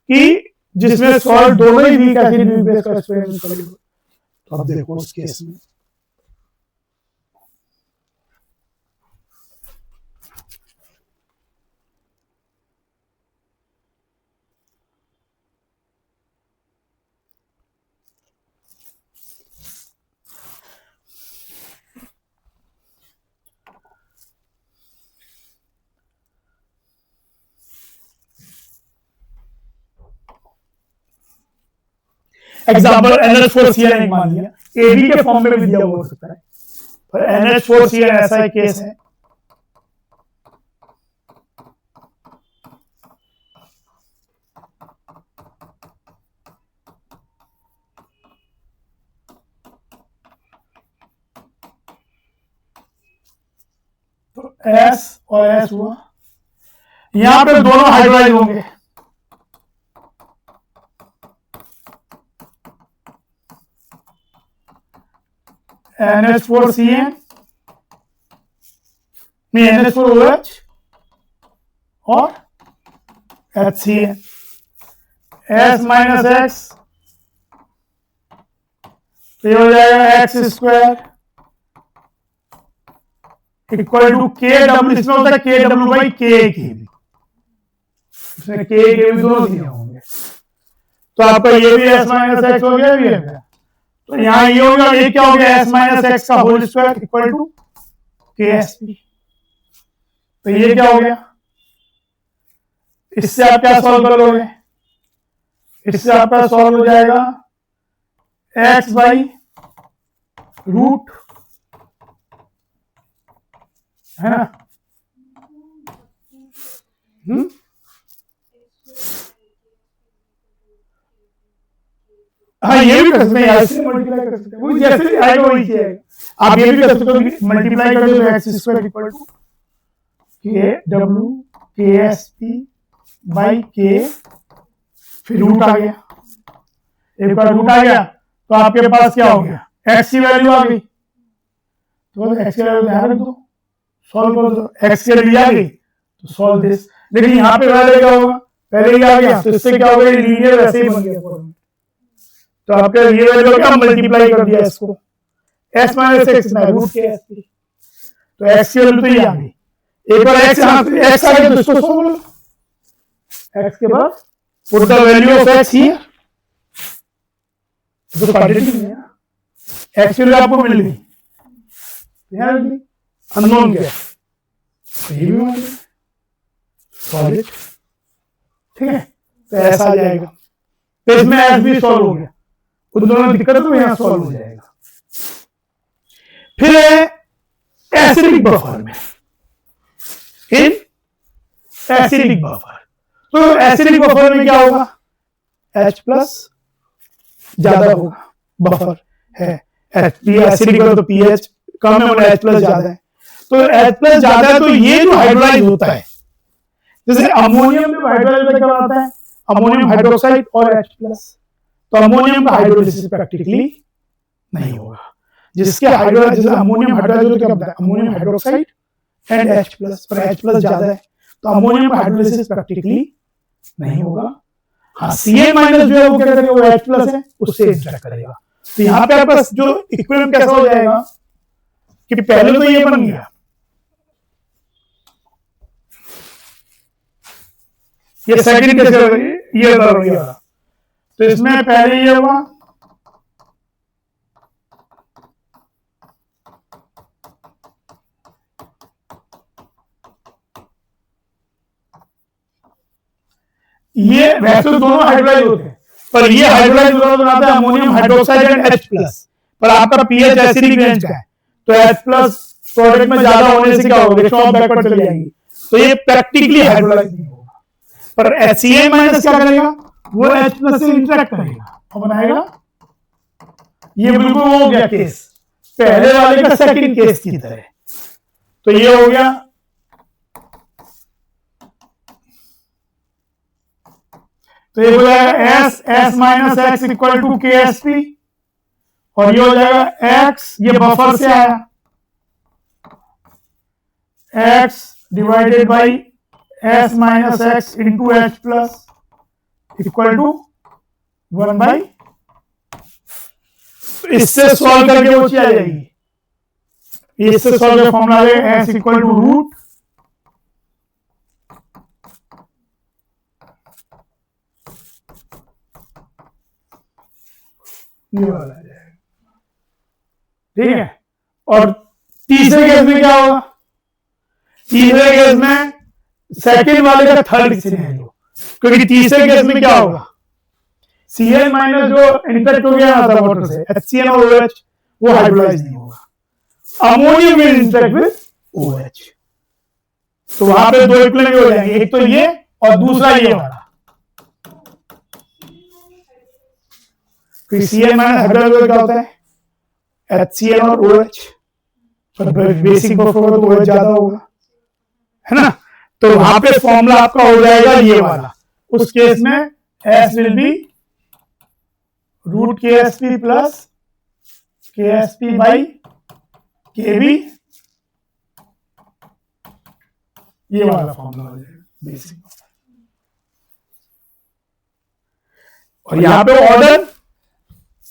कि जिसमें सॉल्ट दोनों ही वीक एसिड वीक बेस का एक्सपेरिमेंट करेंगे। तो अब देखो उस केस में एग्जाम्पल NH4Cl मान लिया, AB के फॉर्म में भी दिया हुआ हो सकता है, पर NH4Cl ऐसा एक केस है तो S और S हुआ, यहां पे दोनों हाइड्रोलाइज होंगे, NH4Cl नहीं NH4OH और HCl, S माइनस एक्स, तो ये हो जाएगा X² इक्वल टू KW, इसमें होता है KW बाई KKB, उसमें KKB दोनों दिए होंगे, तो आपका ये भी S माइनस एक्स हो गया, भी है, तो यहां ये होगा, ये क्या हो गया, s माइनस एक्स का whole square equal to K S P. तो ये क्या हो गया, इससे आप क्या सॉल्व करोगे, इससे आपका सॉल्व हो जाएगा एक्स बाई रूट, है ना। हाँ ये भी कर सकते हैं, ऐसे मल्टीप्लाई कर सकते हैं, वो जैसे भी आएगा वही आएगा। आप ये भी कर सकते हो, मल्टीप्लाई कर दो एक्स स्क्वायर इक्वल टू के डब्ल्यू के एस पी बाई के, फिर रूट आ गया, एक बार रूट आ गया तो आपके पास क्या हो गया, एक्स की वैल्यू आ गई, तो एक्स की वैल्यू ध्यान रख दो, सॉल्व कर दो, एक्स की वैल्यू आ गई तो सॉल्व दिस। लेकिन यहाँ पे वैल्यू क्या होगा, पहले ही आ गया तो इससे क्या होगा, लीनियर वैसे ही बन गया फॉर्मूला। तो आपका ये वैल्यू क्या, मल्टीप्लाई कर दिया इसको, एस माइनस एक्स ना रूट के एस पी, तो एक्स की वैल्यू तो ये आ गई। एक बार एक्स एक्स आ गया तो इसको सॉल्व, एक्स के बाद put the value of x here, तो क्वाड्रेटिक है ना, एक्स वैल्यू आपको मिल गई, ध्यान रखिए अननोन क्या, तो ये भी मान लिया सॉलिड, ठीक है। तो ऐसा आ जाएगा, तो इसमें एस भी सॉल्व हो गया, उन दोनों में दिक्कत तो यहाँ सॉल्व हो जाएगा। फिर एसिडिक बफर में, इन एसिडिक बफर, तो एसिडिक बफर में क्या होगा, H प्लस ज्यादा होगा, बफर है एसिडिक तो पीएच कम है और H प्लस ज्यादा है, तो H प्लस ज्यादा है तो ये जो हाइड्रोलाइज होता है, जैसे अमोनियम में हाइड्रोलाइज क्या होता है, अमोनियम हाइड्रोक्साइड और H प्लस, तो अमोनियम का हाइड्रोलिसिस प्रैक्टिकली नहीं होगा, जिसके हाइड्रोलाइज जैसे अमोनियम हाइड्रोलाइज क्या होता है, ammonium hydroxide and H plus, पर H प्लस ज्यादा है तो अमोनियम का हाइड्रोलिसिस प्रैक्टिकली नहीं होगा। हाँ Cl माइनस जो है वो क्या करेगा, वो H प्लस है उससे इंटरेक्ट करेगा, तो यहाँ पे आपका जो इक्विलिब्रियम कैसा हो जाएगा कि पहले तो ये बन गया, ये सेकंड कैसे होगा, ये वाला, तो इसमें पहले ये हुआ, ये वैसे तो दोनों हाइड्रोलाइज होते हैं, पर ये हाइड्रोलाइज बनाता है ammonium hydroxide and H plus, पर आपका पीएच एसिडिक रेंज का है तो H प्लस प्रोडक्ट में ज्यादा होने से क्या होगा, रिएक्शन ऑफ बैकवर्ड चली जाएगी, तो ये प्रैक्टिकली हाइड्रोलाइज नहीं होगा। पर HCl माइनस क्या करेगा, वो H प्लस से इंटरेक्ट करेगा और बनाएगा, ये बिल्कुल हो गया केस पहले वाले का सेकंड केस की तरह, तो ये हो गया, तो ये हो जाएगा S minus x equal to K S P, और ये हो जाएगा एक्स, ये बफर से आया, x divided by S minus x into H plus equal to 1/, इससे सॉल्व करके वो चीज आ जाएगी, इससे सॉल्व करके फॉर्मूला आ जाएगा एस इक्वल टू रूट ये वाला आ जाएगा, ठीक है। और तीसरे केस में क्या होगा, तीसरे केस में सेकंड वाले का थर्ड सिनेरियो, क्योंकि तीसरे केस में क्या होगा, Cl माइनस जो इंटरेक्ट हो गया था वाटर से, HCl और OH वो हाइड्रोलाइज नहीं होगा, ammonium will interact with OH, तो वहां पे दो इक्विलिब्रियम हो जाएंगे, एक तो ये और दूसरा ये वाला, Cl माइनस हाइड्रोलाइज क्या होता है, HCl और OH, पर बेसिक बफर होगा तो OH ज्यादा होगा, है ना, तो वहां पे फॉर्मूला आपका हो जाएगा ये वाला, उस केस में S विल बी रूट के एस पी प्लस के एस पी बाई के बी, ये वाला फॉर्मूला हो जाएगा बेसिक, और यहां पे ऑर्डर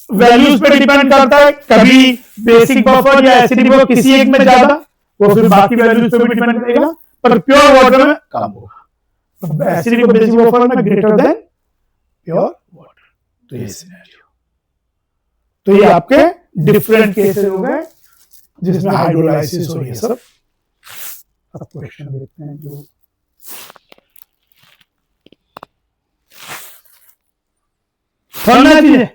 वैल्यूज पे डिपेंड करता है, कभी बेसिक बफर या एसिडिक बफर किसी एक में ज्यादा, वो फिर बाकी वैल्यूज पे भी डिपेंड करेगा, पर प्योर वाटर में कम होगा, एसिडिक और बेसिक बफर में ग्रेटर देन प्योर वाटर, तो ये सिनेरियो। तो ये आपके डिफरेंट केसेस हो गए जिसमें हाइड्रोलाइसिस और ये सब। अब क्वेश्चन देखते हैं जो समझना चाहिए।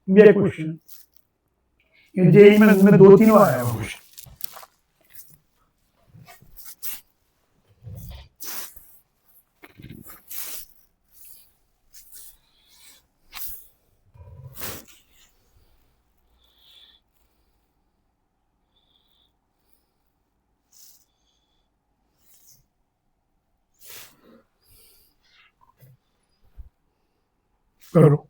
ये क्वेश्चन ये जेई में 2-3 बार आया क्वेश्चन। करो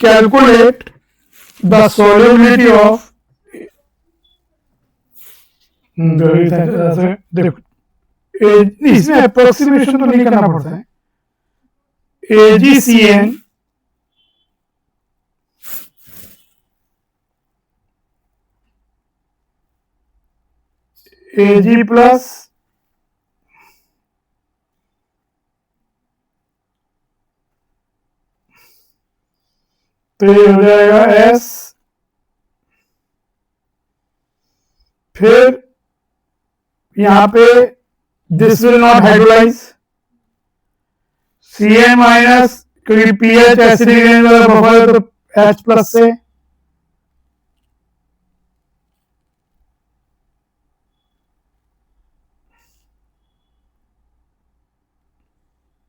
calculate the solubility of देखो इसमें अप्रोक्सीमेशन तो नहीं करना पड़ता है। AgCN Ag प्लस तो ये हो जाएगा S, फिर यहां पे this will not hydrolyse CN minus, क्योंकि पीएच एसिडिक वाला प्रोफाइल है तो H प्लस से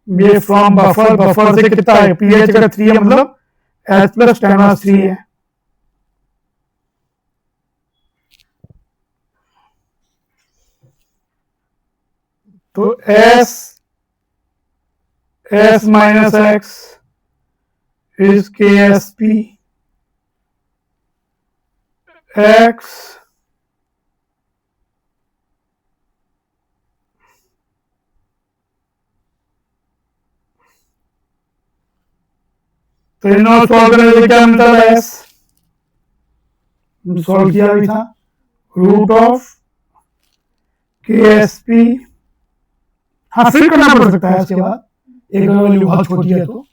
ये फ्रॉम बफर, बफर से कितना है पीएच अगर 3 है मतलब H प्लस 10 है। तो S minus X is KSP X तो इन सॉल्व करने से क्या मिलता था S सॉल्व किया भी था रूट ऑफ KSP। हाँ फिर करना पड़ सकता है इसके बाद एक वैल्यू बहुत छोटी है तो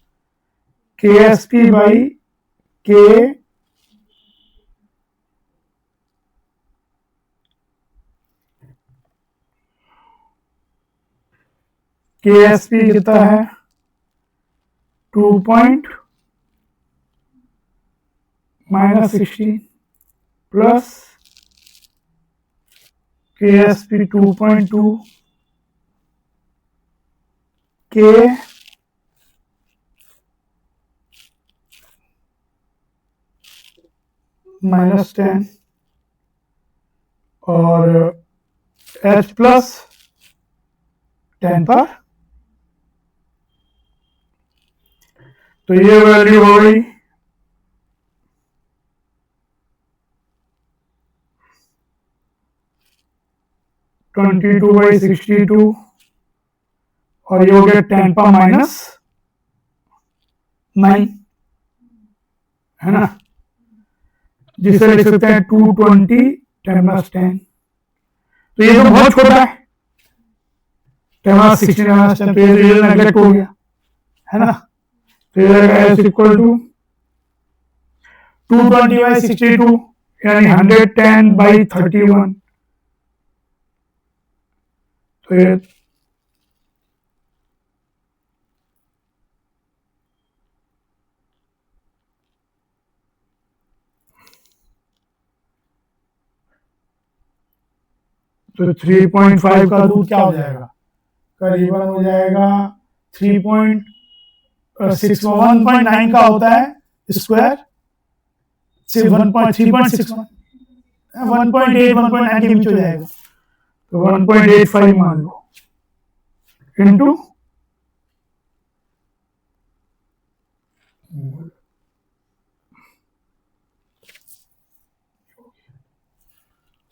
KSP बाई K KSP कितना है 2 पॉइंट -16 प्लस KSP 2.2 K -10 और H प्लस 10 पर, तो ये वैल्यू हो गई 22/62 और ये हो गया 10 पर -9, है ना, जिसे लिख सकते हैं 220 10 - 10। तो ये तो बहुत छोटा है, 10 - 16 10, तो ये नेगलेक्ट हो गया, है ना। तो ये एस इक्वल टू 220/62 यानी 110/31। तो ये तो 3.5 का रूट क्या हो जाएगा, करीबन हो जाएगा 1.9 का होता है स्क्वायर, सिर्फ 3.61 1.8 1.9 के बीच हो जाएगा, तो 1.85 मान लो इंटू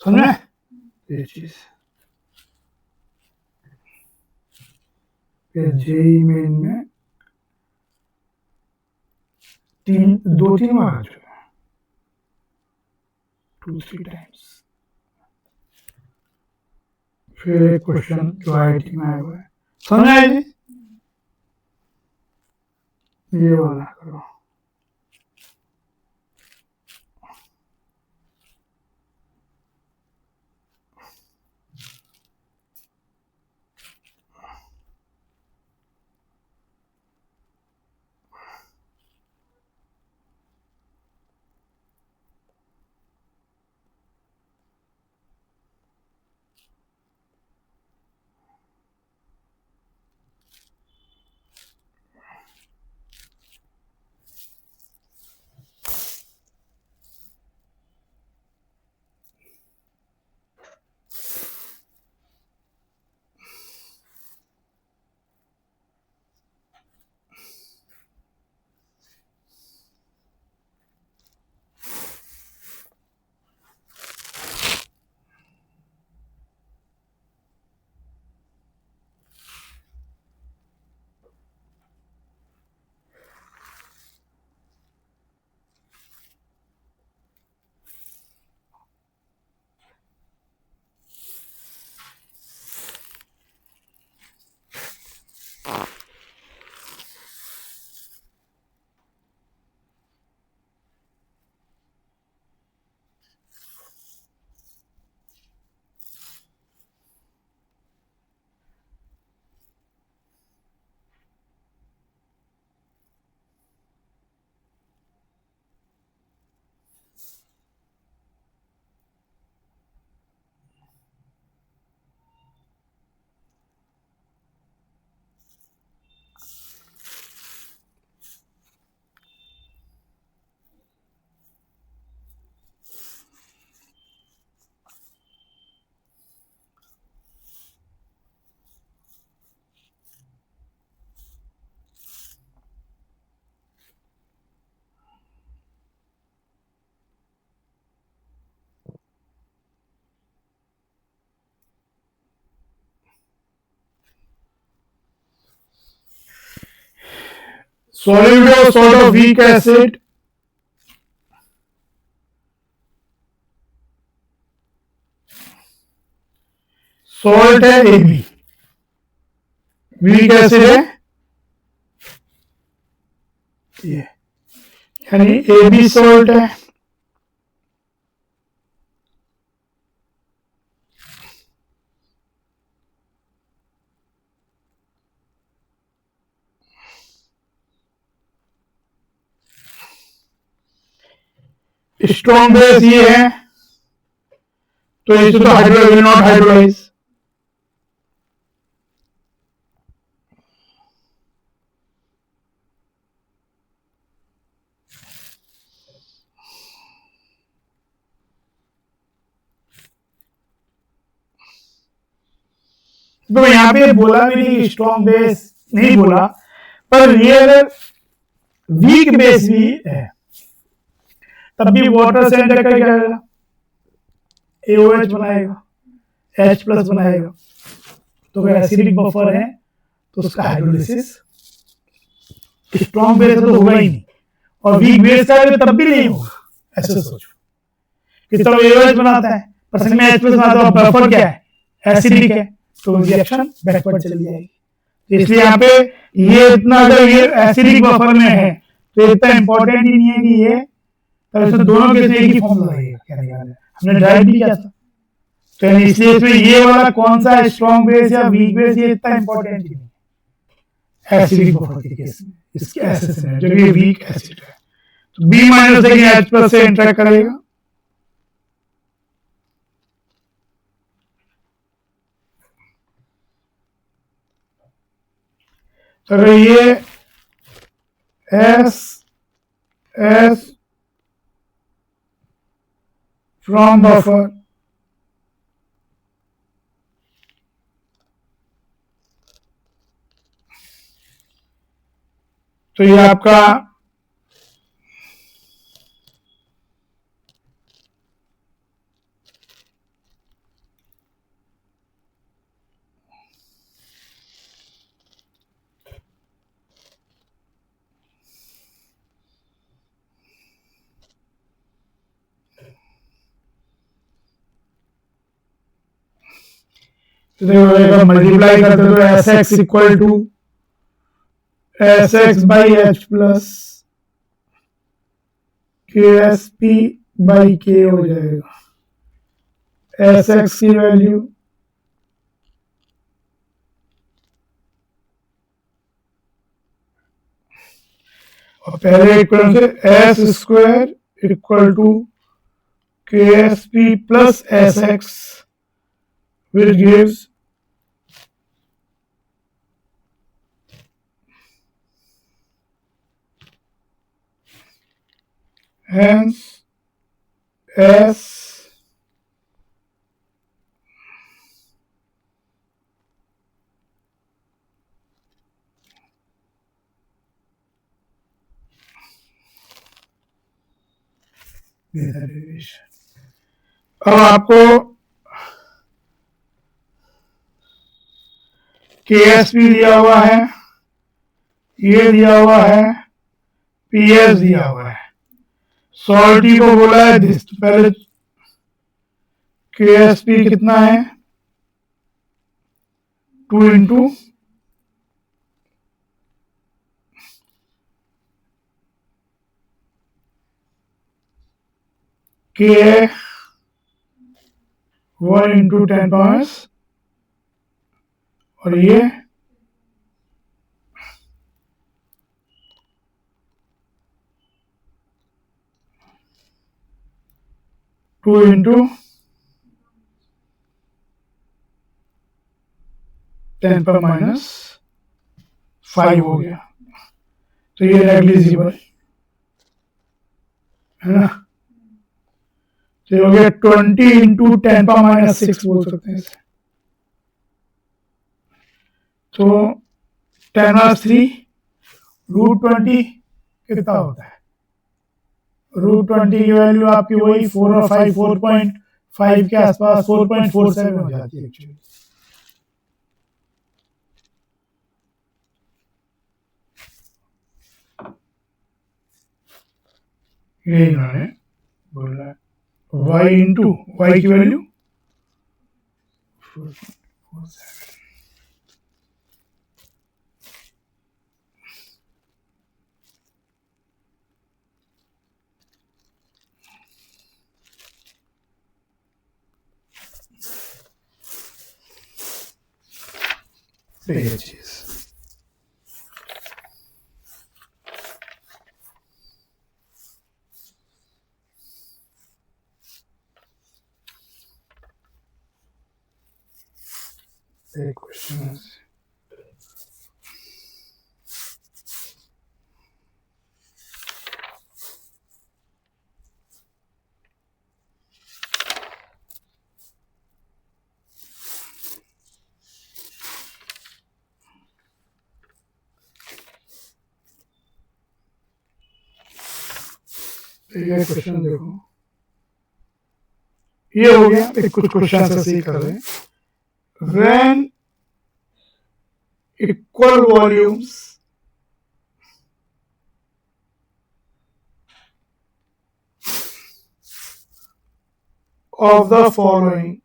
समझे ये चीज। जेई मेन में 2-3 बार आ चुका है, 2-3 टाइम्स। फिर एक क्वेश्चन जो IIT में आया हुआ है, समझ आए जी, ये वाला करो। Solid or sort of weak acid, salt है AB, वीक एसिड है ये, यानी AB सॉल्ट है, स्ट्रॉन्ग बेस ये है, तो इससे तो हाइड्रोलाइज विल नॉट हाइड्रोलाइज। तो यहाँ पे बोला भी नहीं स्ट्रॉन्ग बेस नहीं बोला, पर ये अगर वीक बेस भी है तब भी वाटर से एंटर करके आएगा, AOH बनाएगा, H प्लस बनाएगा। तो अगर एसिडिक बफर है तो उसका हाइड्रोलिसिस स्ट्रॉन्ग बेस तो होगा ही नहीं, और वीक बेस का तब भी नहीं होगा। ऐसे सोचो कि चलो AOH बनाता है पर संग में H प्लस बनाता है, बफर क्या है, एसिडिक है, तो रिएक्शन बैकवर्ड चली जाएगी। तो इसलिए यहाँ पे ये इतना, अगर ये एसिडिक बफर में है तो इतना इंपॉर्टेंट ही नहीं है कि ये, तो इसमें दोनों के एक ही फॉर्मूला लगेगा, कहने का हमने ड्राइव भी किया था। तो इसलिए इसमें ये वाला कौन सा स्ट्रॉन्ग बेस या वीक बेस ये इतना इंपॉर्टेंट ही नहीं एसिडिक बफर के केस में, इसके एसिड में जब ये वीक एसिड है तो B माइनस देखें H प्लस से इंटरेक्ट करेगा, तो अगर ये S फ्रॉम बफर तो ये आपका मल्टीप्लाई करते तो Sx equal to Sx by H plus KSP by K हो जाएगा। Sx की वैल्यू और पहले इक्वल से S square equal to KSP plus Sx which gives hence S अब आपको KSP दिया हुआ है, ये दिया हुआ है, PS दिया हुआ है, सॉल्टी को बोला है दिस, तो पहले KSP कितना है 2 इंटू K 1 इंटू 10 पावर्स और ये 2 इंटू 10 पर माइनस 5 हो गया, तो ये नेग्लिजिबल है ना। तो ये हो गया 20 इंटू 10 पर माइनस 6 बोल सकते हैं इसे। तो 10 प्लस 3 √20 कितना होता है, √20 की वैल्यू आपकी वही 4 और 5 4.5 के आसपास 4.47 हो जाती है एक्चुअली। ये इन्होंने बोल रहा है y इंटू वाई की वैल्यू 4.47। ये चीज एक क्वेश्चन है ये क्वेश्चन देखो, ये हो गया। एक कुछ क्वेश्चन ऐसे ही कर रहे हैं। When equal volumes of the following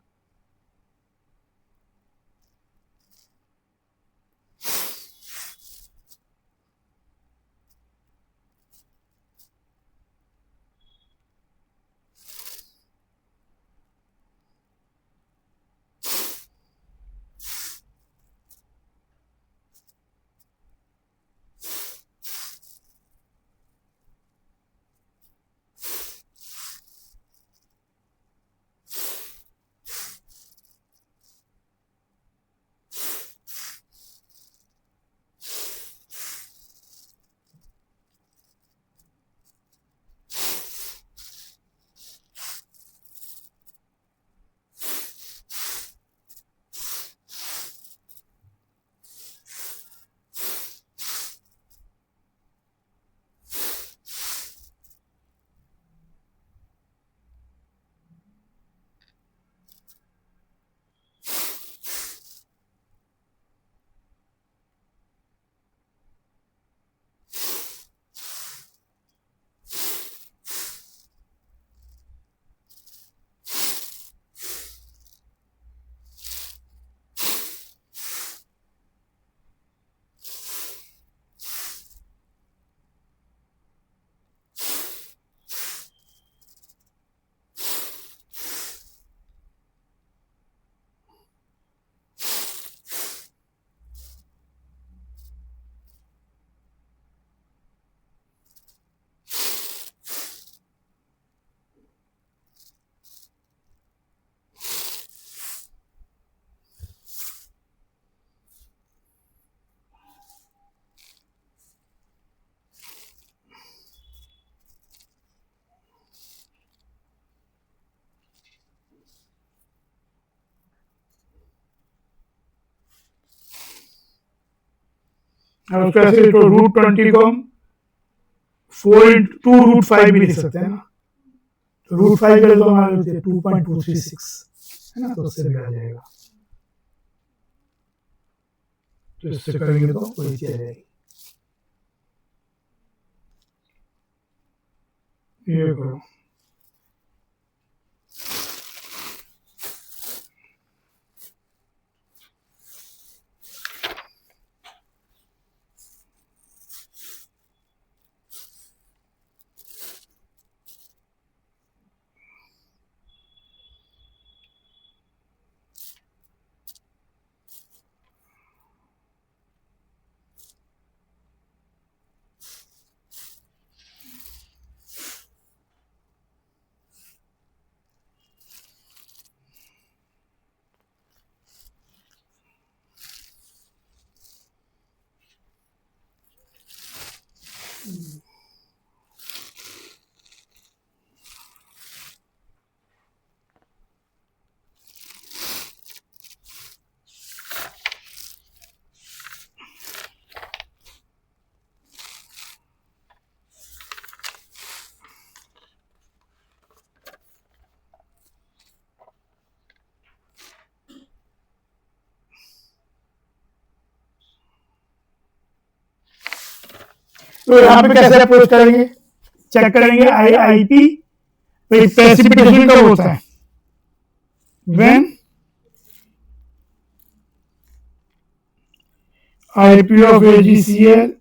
अब उसको ऐसे तो √20 को हम 4 × 2 √5 भी लिख सकते हैं ना। तो √5 का तो हमारे 2.236 है ना, तो उससे भी आ जाएगा। तो इससे करेंगे तो वही चीज आ जाएगी। ये करो, तो यहाँ पे कैसे अप्रोच करेंगे, चेक करेंगे आईपी प्रेसिपिटेशन कब होता है, when IP of AgCl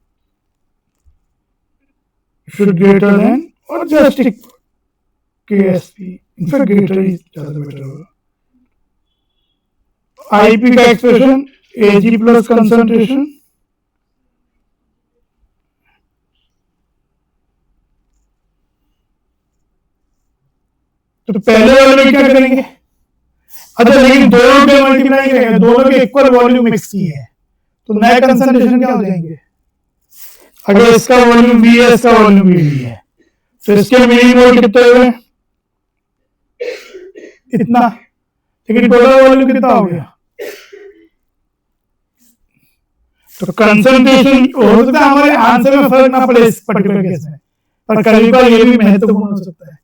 should greater than or just equal KSP, in fact greater is ज्यादा बेटर होगा। IP का एक्सप्रेशन Ag प्लस कंसंट्रेशन, तो पहले वाले में क्या करेंगे, अच्छा, लेकिन दोनों के मल्टीप्लाई करेंगे, दोनों के इक्वल वॉल्यूम मिक्स की है, तो नए कंसंट्रेशन क्या हो जाएंगे? अगर इसका वॉल्यूम V है, इसका वॉल्यूम भी V है, तो इसके मिलीमोल कितने हुए? इतना। लेकिन टोटल वॉल्यूम कितना हो गया? तो कंसंट्रेशन हो सकता है हमारे आंसर में फर्क ना पड़े इस पर्टिकुलर केस में, पर कभी कभी ये भी महत्वपूर्ण हो सकता है।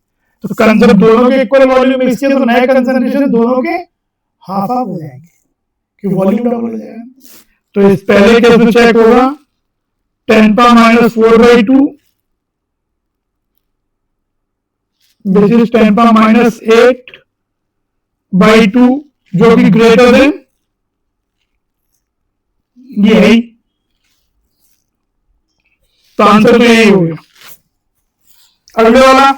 तो जब दोनों के इक्वल वॉल्यूम मिक्स किया तो नए कंसंट्रेशन दोनों के हाफ हाफ हो जाएंगे, कि वॉल्यूम डबल हो जाएगा। तो इस पहले केस में चेक होगा 10 power minus 4/2, this is 10 power minus 8/2, जो कि ग्रेटर देन ये है। तो आंसर तो यही हो गया। अगले वाला,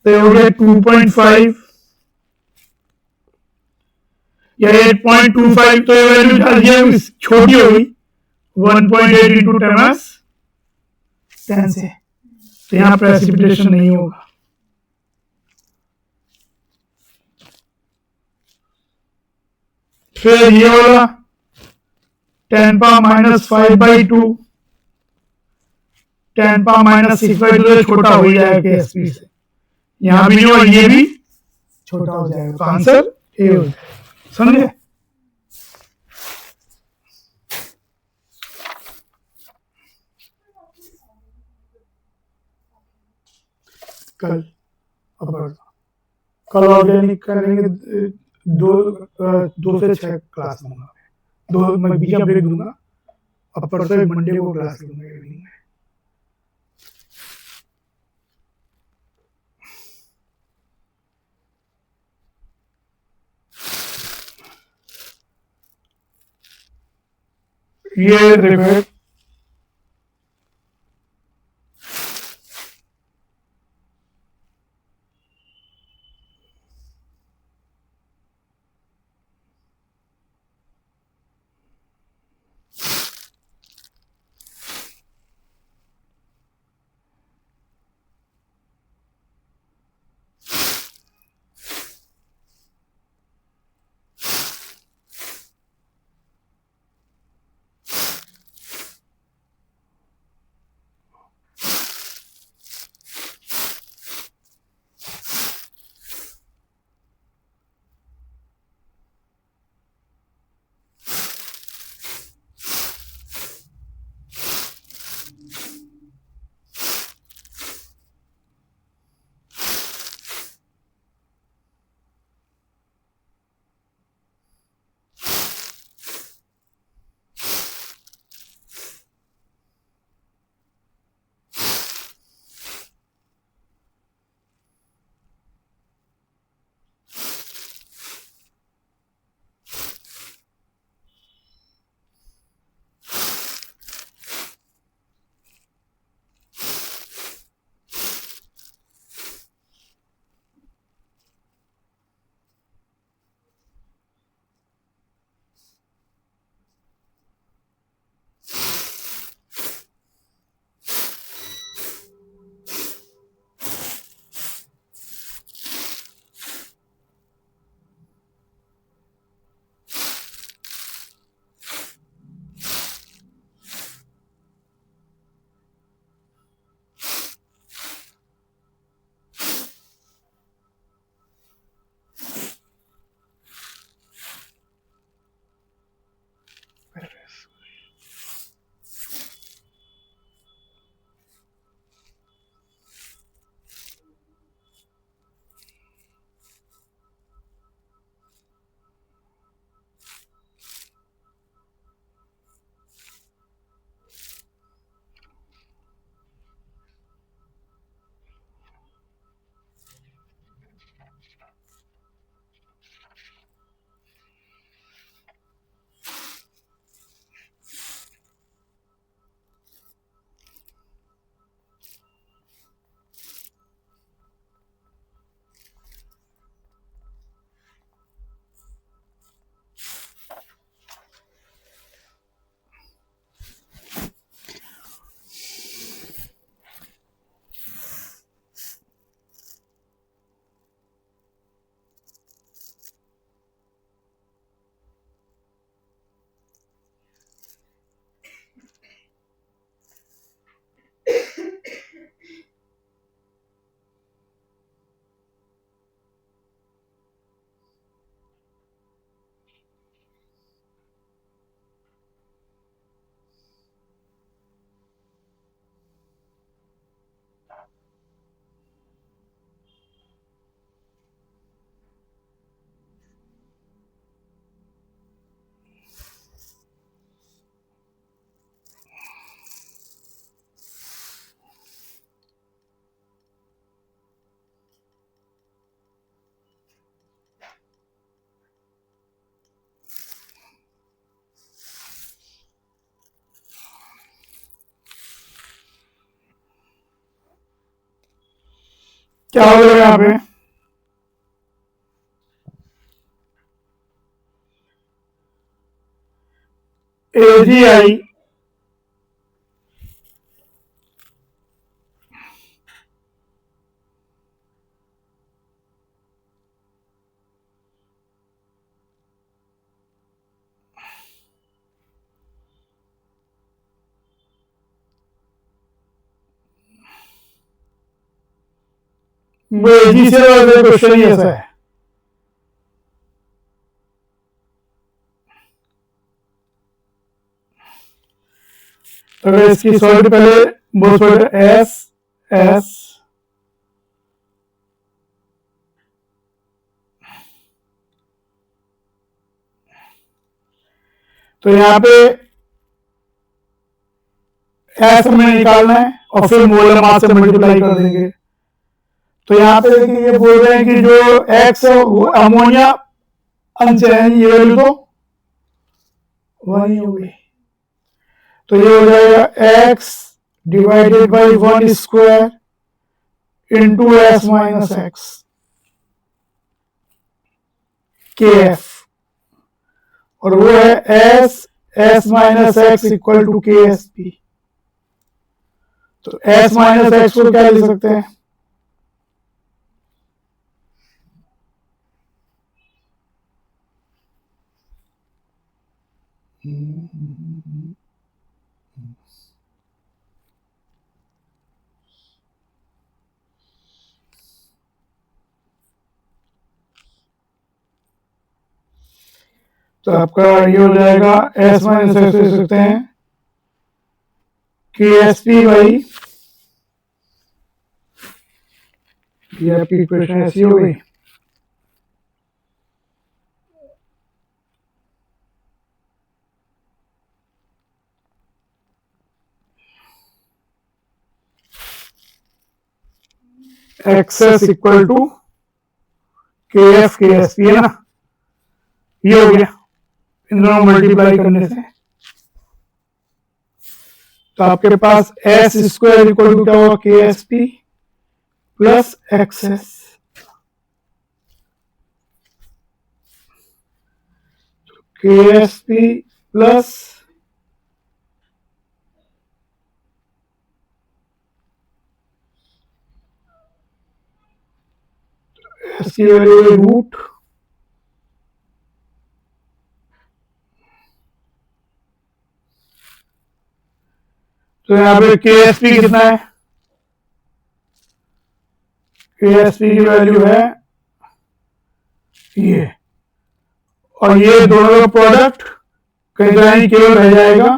तो हो गया 2.5 या 8.25, तो ये वैल्यू छोटी होगी 1.8 इंटू 10 से, तो यहां प्रेसिपिटेशन नहीं होगा। फिर ये वाला 10 पावर माइनस 5/2, 10 पावर माइनस 6/2 छोटा हो जाएगा एसपी से, यहां भी नहीं और ये भी छोटा हो जाएगा, तो आंसर ए हो जाएगा। समझे? कल कल ऑर्गेनिक करेंगे, 2 से 6 क्लास लूंगा, 2 मैं बीच में ब्रेक दूंगा, अब परसों मंडे को क्लास लूंगा इवनिंग में। ये देखो, क्या हो जाएगा यहाँ पे, AGI वो AG से क्वेश्चन ही ऐसा है। अगर इसकी सॉल्व पहले बोथ एस एस तो यहाँ पे एस हमें निकालना है और फिर मोलर मास से मल्टीप्लाई कर देंगे। तो यहाँ पे देखिए ये बोल रहे हैं कि जो एक्स है वो अमोनिया अनचेंज, ये वैल्यू तो वही होगी। तो ये हो जाएगा x divided by 1 square into S minus x K F, और वो है S minus x equal to K S P. तो एस माइनस एक्स को क्या लिख सकते हैं, तो आपका ये हो जाएगा एस माइनस एक्स लिख सकते हैं के एस पी बाई, ये आपकी इक्वेशन ऐसी हो गई। एक्सेस इक्वल टू के एफ के एस पी है ना, ये हो गया इन दोनों मल्टीप्लाई करने से। तो आपके पास एस स्क्वायर इक्वल टू क्या होगा, के एस पी प्लस एक्सेस, के एस पी प्लस एस की वैल्यू है रूट, तो यहाँ पे के एस पी कितना है, के एस पी की वैल्यू है ये, और ये दोनों का प्रोडक्ट कहीं तरह ही केवल रह जाएगा,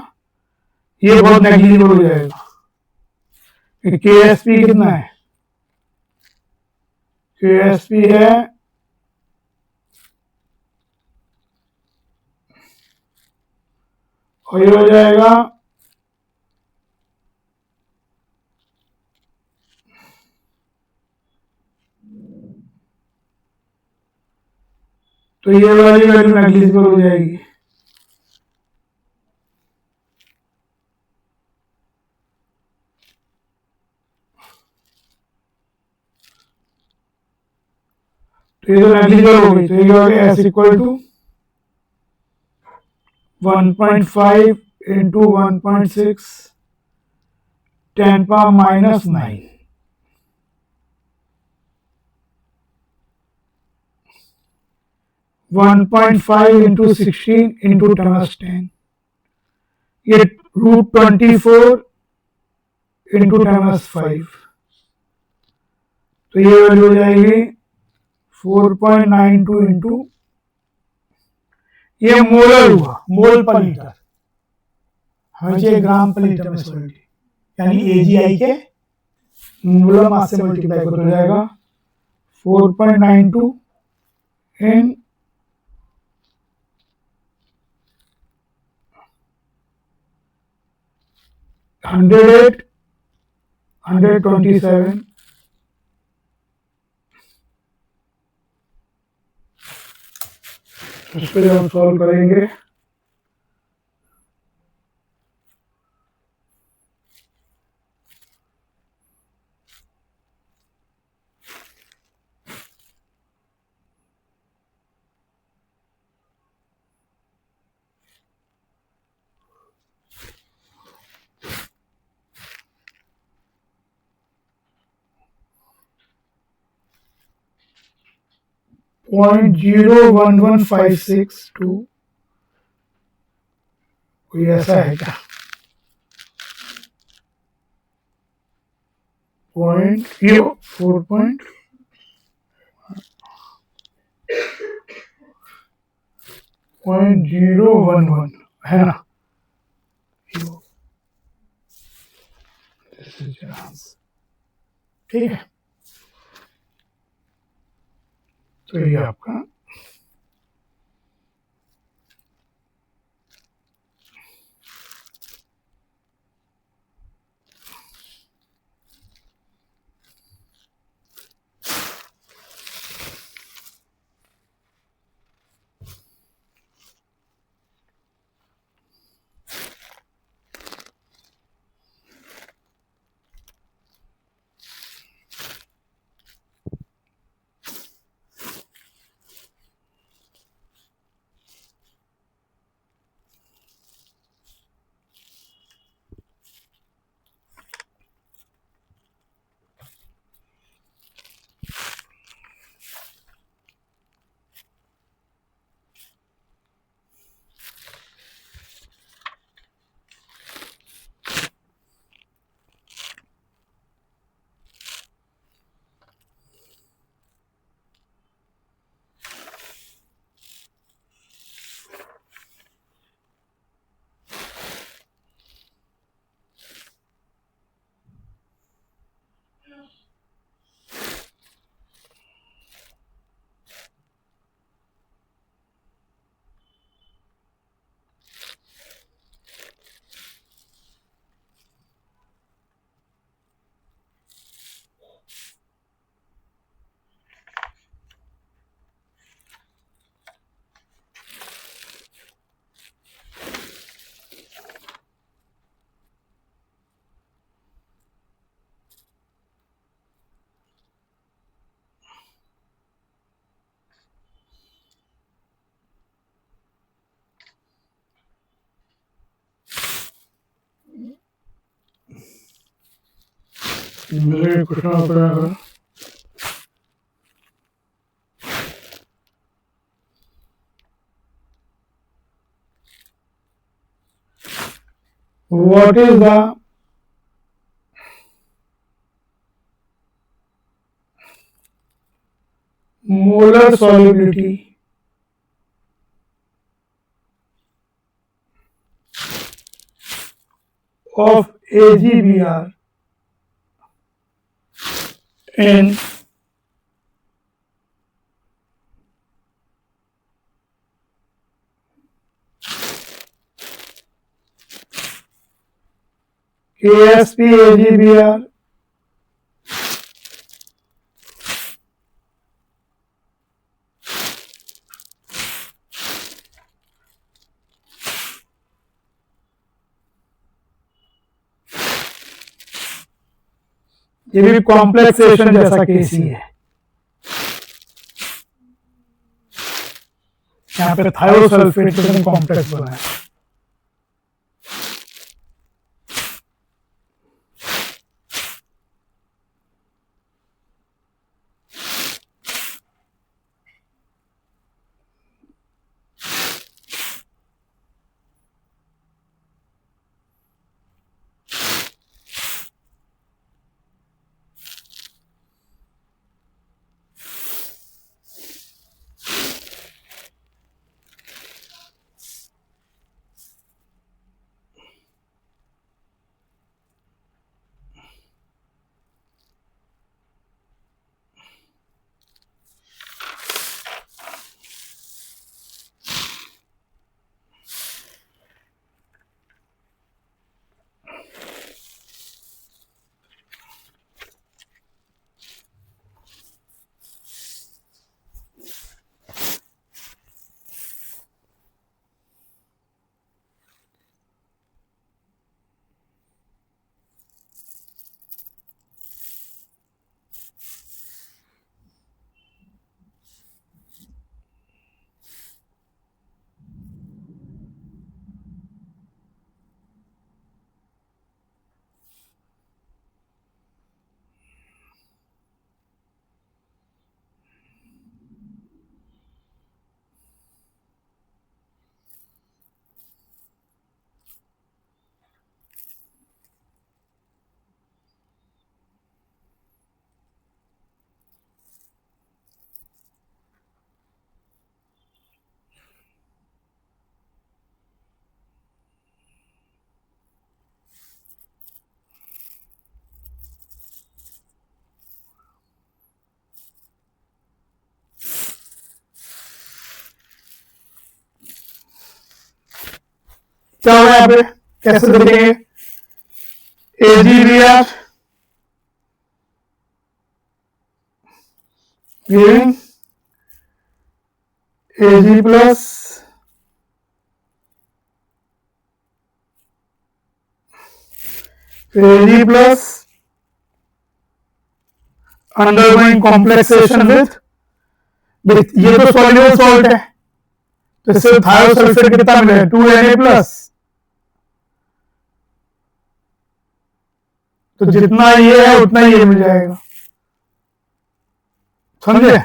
ये बहुत नेग्लिजिबल हो जाएगा। के एस पी कितना है, के एस पी है और ये हो जाएगा तो ये वाली वैल्यू नेग्लिजिबल हो जाएगी। तो ये तो नेग्लिजिबल हो गई, तो ये हो गया S equal to 1.5 into 1.6 10 power minus 9, 1.5 into 16 into 10, ये रूट 24 इंटू 10⁵, तो ये वैल्यू हो जाएगी 4.92 इंटू, ये मोलर हुआ, मोल पर लीटर, हमें चाहिए ग्राम पर लीटर में सॉलिड, यानी एजीआई के मोलर मास से मल्टीप्लाई कर हो जाएगा 4.92 इन 108 127, इस पर हम सॉल्व करेंगे। 0.01156 कोई ऐसा है क्या? पॉइंट ये 4.011 है ना? ठीक है, तो ये आपका मुझे पूछना पड़ेगा। What is the molar solubility of AgBr in KSP AgBr ये भी कॉम्प्लेक्सेशन जैसा केस ही है। यहाँ पे थायोसल्फेट कॉम्प्लेक्स बना है। क्या होगा यहाँ पे, कैसे देखेंगे, AgBr giving Ag plus Ag plus undergoing complexation with ये तो soluble salt है, तो इससे थायोसल्फेट कितना मिलेगा 2Na प्लस, तो जितना ये है उतना ये मिल जाएगा, समझे।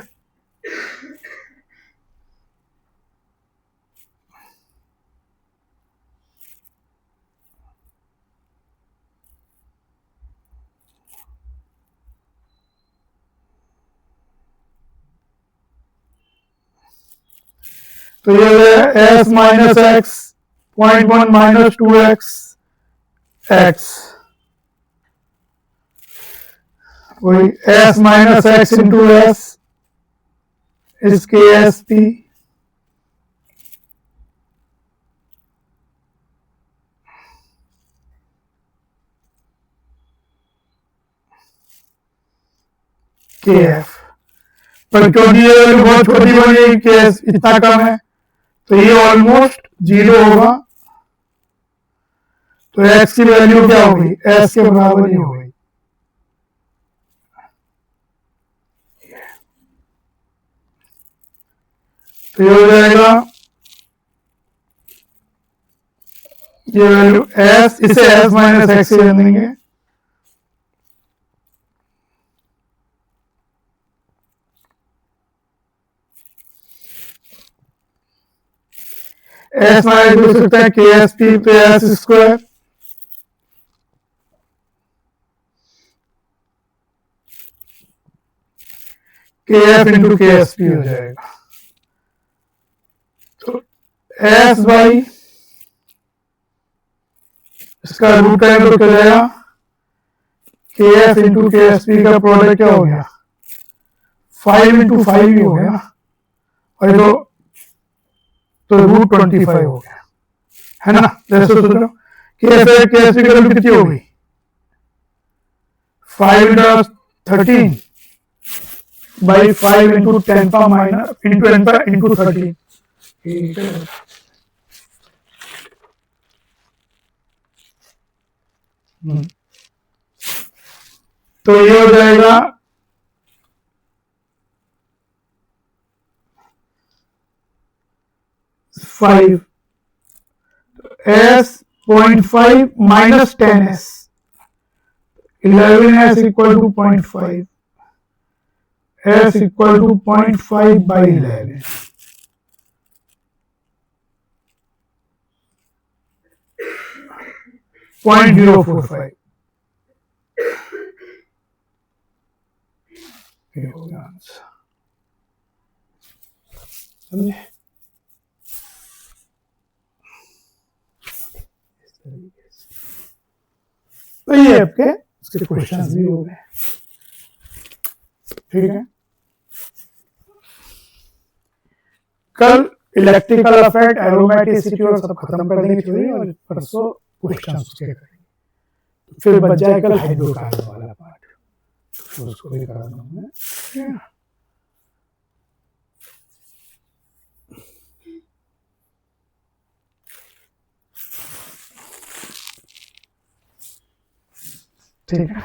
तो ये है S minus x 0.1 minus 2x x, वही S minus x into S is KSP KF, पर क्योंकि ये वैल्यू बहुत छोटी बनी, KS इतना कम है, तो ये ऑलमोस्ट 0 होगा, तो x की वैल्यू क्या होगी, S के बराबर ही होगी। तो ये हो जाएगा, ये वैल्यू S, इसे S माइनस एक्स से देंगे, S माइनस हो सकता है KSP पे S square, KF into KSP हो जाएगा, तो S बाई इसका रूट करें तो क्या जाएगा, KF इंटू KSP का प्रोडक्ट क्या हो गया, 5 इंटू 5 ही हो गया ना, और तो रूट 25 हो गया, है ना। जैसे सोचो KSP की वैल्यू कितनी होगी, 5 इंटू 13 बाई 5 इंटू 10 का माइनस इंटू 13, तो ये हो जाएगा 5 S 0.5 minus 10S, 11S equal to 0.5, S equal to 0.5 by 11, .045, ये हो गया आंसर, समझे। तो ये आपके इसके क्वेश्चंस भी हो गए, ठीक है। कल इलेक्ट्रिकल इफेक्ट, एरोमेटिसिटी और सब खत्म कर देंगे थ्योरी, और परसों क्वेश्चंस उसके करेंगे, फिर बच जाए कल हाइड्रोकार्बन वाला पार्ट, तो उसको भी करा दूंगा। ठीक है।